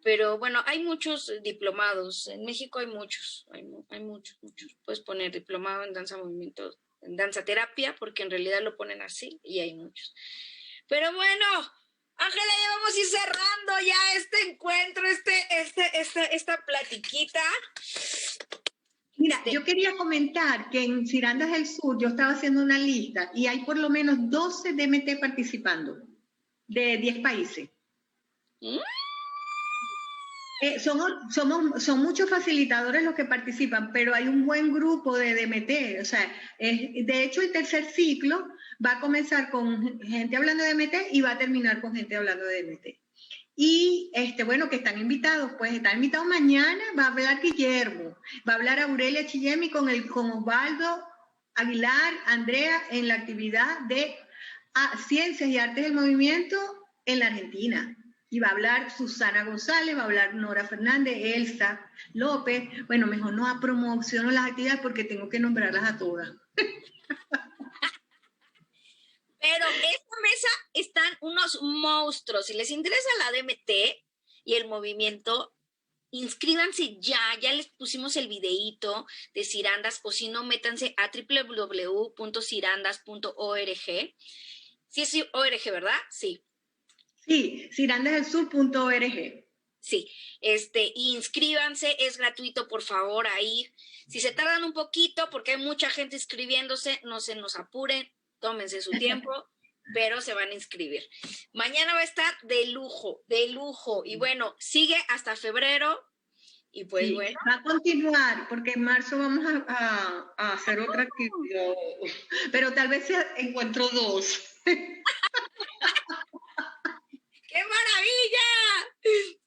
Pero bueno, hay muchos diplomados. En México hay muchos, hay muchos. Puedes poner diplomado en danza movimiento, en danza terapia, porque en realidad lo ponen así y hay muchos. Pero bueno, Ángela, ya vamos a ir cerrando ya este encuentro, esta platiquita. Mira, yo quería comentar que en Cirandas del Sur yo estaba haciendo una lista y hay por lo menos 12 DMT participando de 10 países. Son muchos facilitadores los que participan, pero hay un buen grupo de DMT. O sea, de hecho el tercer ciclo va a comenzar con gente hablando de DMT y va a terminar con gente hablando de DMT. Y bueno, que están invitados, pues están invitados mañana, va a hablar Guillermo, va a hablar Aurelia Chillemi con Osvaldo Aguilar, Andrea, en la actividad de Ciencias y Artes del Movimiento en la Argentina. Y va a hablar Susana González, va a hablar Nora Fernández, Elsa López. Bueno, mejor no promociono las actividades porque tengo que nombrarlas a todas. Pero esta mesa están unos monstruos. Si les interesa la DMT y el movimiento, inscríbanse ya les pusimos el videíto de Cirandas, o si no, métanse a www.cirandas.org. Sí es ORG, ¿verdad? Sí. Sí, cirandasdelsur.org. Sí, inscríbanse, es gratuito, por favor, ahí. Si se tardan un poquito, porque hay mucha gente inscribiéndose, no se nos apuren, tómense su tiempo, pero se van a inscribir. Mañana va a estar de lujo, y bueno, sigue hasta febrero, y pues sí, bueno. va a continuar, porque en marzo vamos a hacer otra actividad, pero tal vez encuentro 2. ¡Qué maravilla!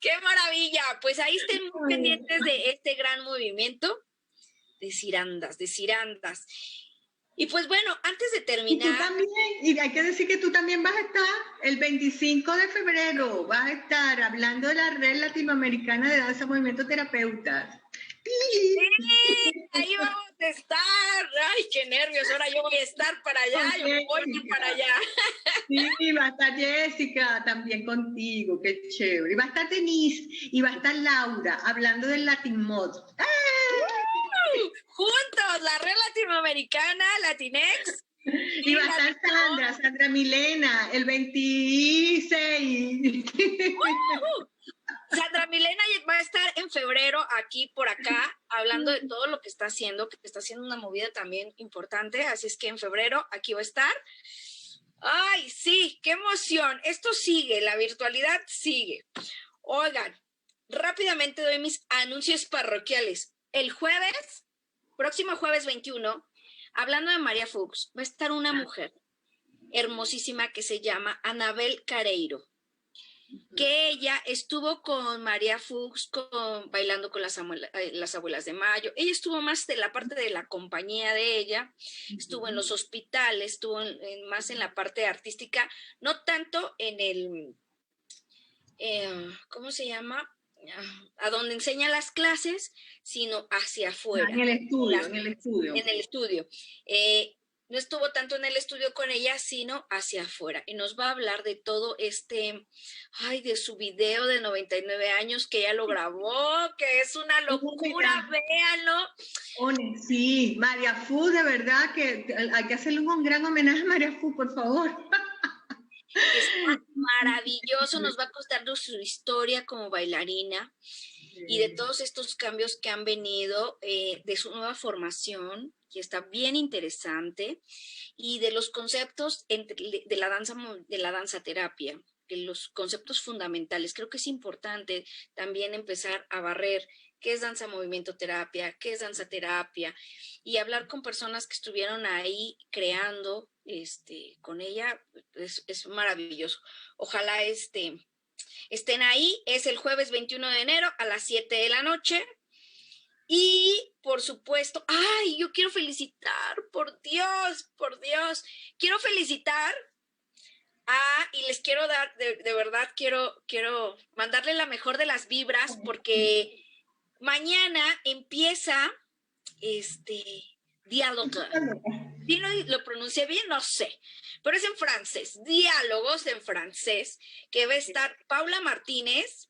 ¡Qué maravilla! Pues ahí estén muy pendientes de este gran movimiento de Cirandas. Y pues bueno, antes de terminar... Y tú también, y hay que decir que tú también vas a estar el 25 de febrero, vas a estar hablando de la Red Latinoamericana de Danza Movimiento Terapeutas. Sí, ahí vamos estar. Ay, qué nervios. Ahora yo voy a estar para allá, yo voy para allá. Sí, va a estar Jessica también contigo, qué chévere. Y va a estar Denise y va a estar Laura hablando del Latin Mod. Juntos, la red latinoamericana, Latinex. Y va a estar Sandra Milena, el 26. Sandra Milena va a estar en febrero aquí por acá, hablando de todo lo que está haciendo una movida también importante, así es que en febrero aquí va a estar. Ay, sí, qué emoción. Esto sigue, la virtualidad sigue. Oigan, rápidamente doy mis anuncios parroquiales. El jueves, próximo jueves 21, hablando de María Fuchs, va a estar una mujer hermosísima que se llama Anabel Careiro, que ella estuvo con María Fuchs bailando con las abuelas de Mayo. Ella estuvo más de la parte de la compañía de ella, estuvo en los hospitales, estuvo más en la parte artística, no tanto en el, ¿cómo se llama? A donde enseña las clases, sino hacia afuera. En el estudio, En el estudio. No estuvo tanto en el estudio con ella, sino hacia afuera. Y nos va a hablar de todo de su video de 99 años que ella lo grabó, que es una locura, véanlo. Sí, María Fu, de verdad que hay que hacerle un gran homenaje a María Fu, por favor. Está maravilloso, nos va a contar de su historia como bailarina y de todos estos cambios que han venido, de su nueva formación, que está bien interesante, y de los conceptos de la danza terapia, de los conceptos fundamentales. Creo que es importante también empezar a barrer qué es danza movimiento terapia, qué es danza terapia, y hablar con personas que estuvieron ahí creando con ella. Es maravilloso. Ojalá estén ahí. Es el jueves 21 de enero a las 7 de la noche. Y, por supuesto, yo quiero felicitar, por Dios, quiero felicitar y les quiero dar, de verdad, quiero mandarle la mejor de las vibras, porque mañana empieza diálogo. ¿Sí lo pronuncié bien? No sé, pero es en francés, diálogos en francés, que va a estar Paula Martínez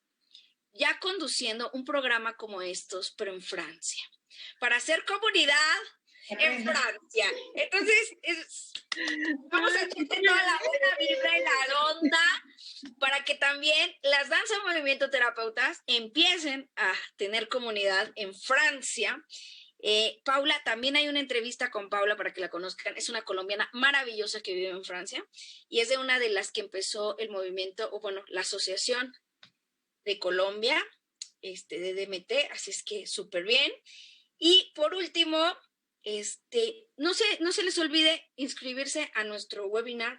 ya conduciendo un programa como estos, pero en Francia, para hacer comunidad en Francia. Entonces, vamos a echar toda la buena vibra y la onda para que también las danzas movimiento terapeutas empiecen a tener comunidad en Francia. Paula, también hay una entrevista con Paula para que la conozcan. Es una colombiana maravillosa que vive en Francia y es de una de las que empezó el movimiento, la asociación de Colombia, de DMT, así es que súper bien. Y por último, no se les olvide inscribirse a nuestro webinar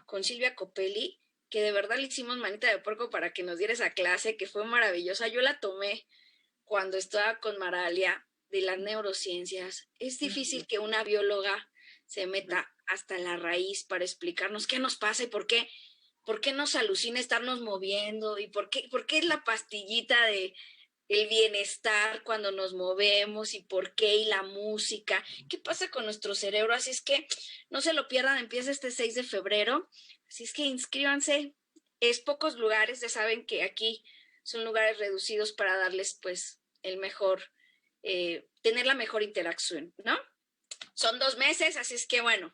con Silvia Copelli, que de verdad le hicimos manita de puerco para que nos diera esa clase, que fue maravillosa. Yo la tomé cuando estaba con Maralia, de las neurociencias. Es difícil que una bióloga se meta hasta la raíz para explicarnos qué nos pasa y por qué nos alucina estarnos moviendo y por qué es la pastillita de el bienestar cuando nos movemos y por qué, y la música, qué pasa con nuestro cerebro. Así es que no se lo pierdan, empieza este 6 de febrero, así es que inscríbanse. Es pocos lugares, ya saben que aquí son lugares reducidos para darles pues el mejor, tener la mejor interacción, ¿no? Son 2 meses, así es que bueno,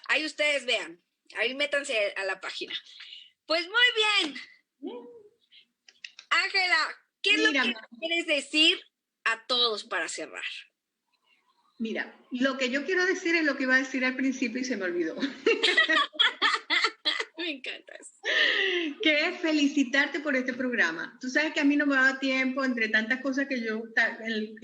ahí ustedes vean, ahí métanse a la página. Pues muy bien. Ángela, ¿qué es lo que quieres decir a todos para cerrar? Mira, lo que yo quiero decir es lo que iba a decir al principio y se me olvidó. Me encantas. Que es felicitarte por este programa. Tú sabes que a mí no me da tiempo, entre tantas cosas que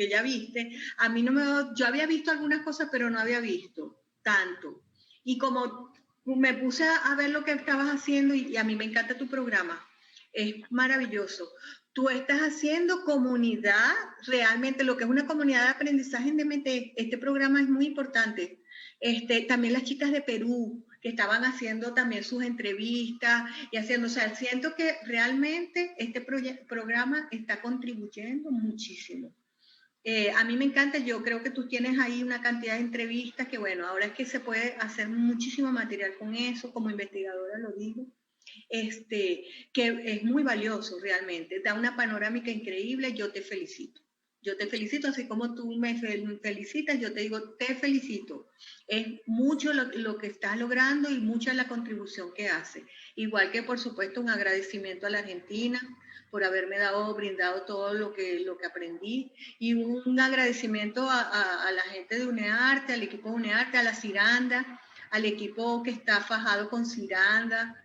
ya viste, a mí no me da, yo había visto algunas cosas, pero no había visto tanto. Y como me puse a ver lo que estabas haciendo y a mí me encanta tu programa, es maravilloso. Tú estás haciendo comunidad, realmente lo que es una comunidad de aprendizaje en DMT. Este programa es muy importante. También las chicas de Perú, que estaban haciendo también sus entrevistas y haciendo, o sea, siento que realmente este programa está contribuyendo muchísimo. A mí me encanta, yo creo que tú tienes ahí una cantidad de entrevistas que, bueno, ahora es que se puede hacer muchísimo material con eso, como investigadora lo digo, que es muy valioso realmente, da una panorámica increíble, yo te felicito. Yo te felicito, así como tú me felicitas, yo te digo, te felicito. Es mucho lo que estás logrando y mucha la contribución que haces. Igual que, por supuesto, un agradecimiento a la Argentina por haberme brindado todo lo que aprendí, y un agradecimiento a la gente de UNEARTE, al equipo de UNEARTE, a la Ciranda, al equipo que está fajado con Ciranda,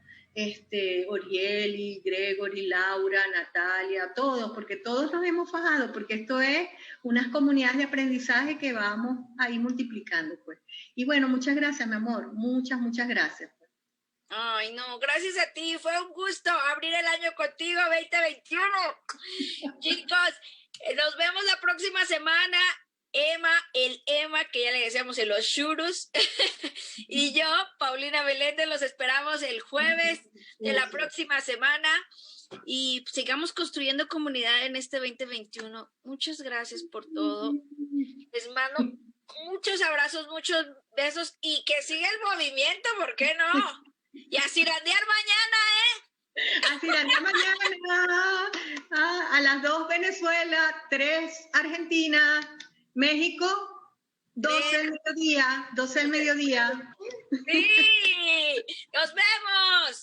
Orieli, Gregory, Laura, Natalia, todos, porque todos nos hemos fajado, porque esto es unas comunidades de aprendizaje que vamos a ir multiplicando, pues. Y bueno, muchas gracias, mi amor, muchas gracias. Ay, no, gracias a ti, fue un gusto abrir el año contigo, 2021. Chicos, nos vemos la próxima semana. Emma, que ya le decíamos en los churros, y yo, Paulina Meléndez, los esperamos el jueves de la próxima semana y sigamos construyendo comunidad en este 2021. Muchas gracias por todo. Les mando muchos abrazos, muchos besos y que siga el movimiento, ¿por qué no? Y a cirandear mañana, A cirandear mañana. A las 2 Venezuela, 3 Argentina, México, 12 del mediodía. Sí, nos vemos.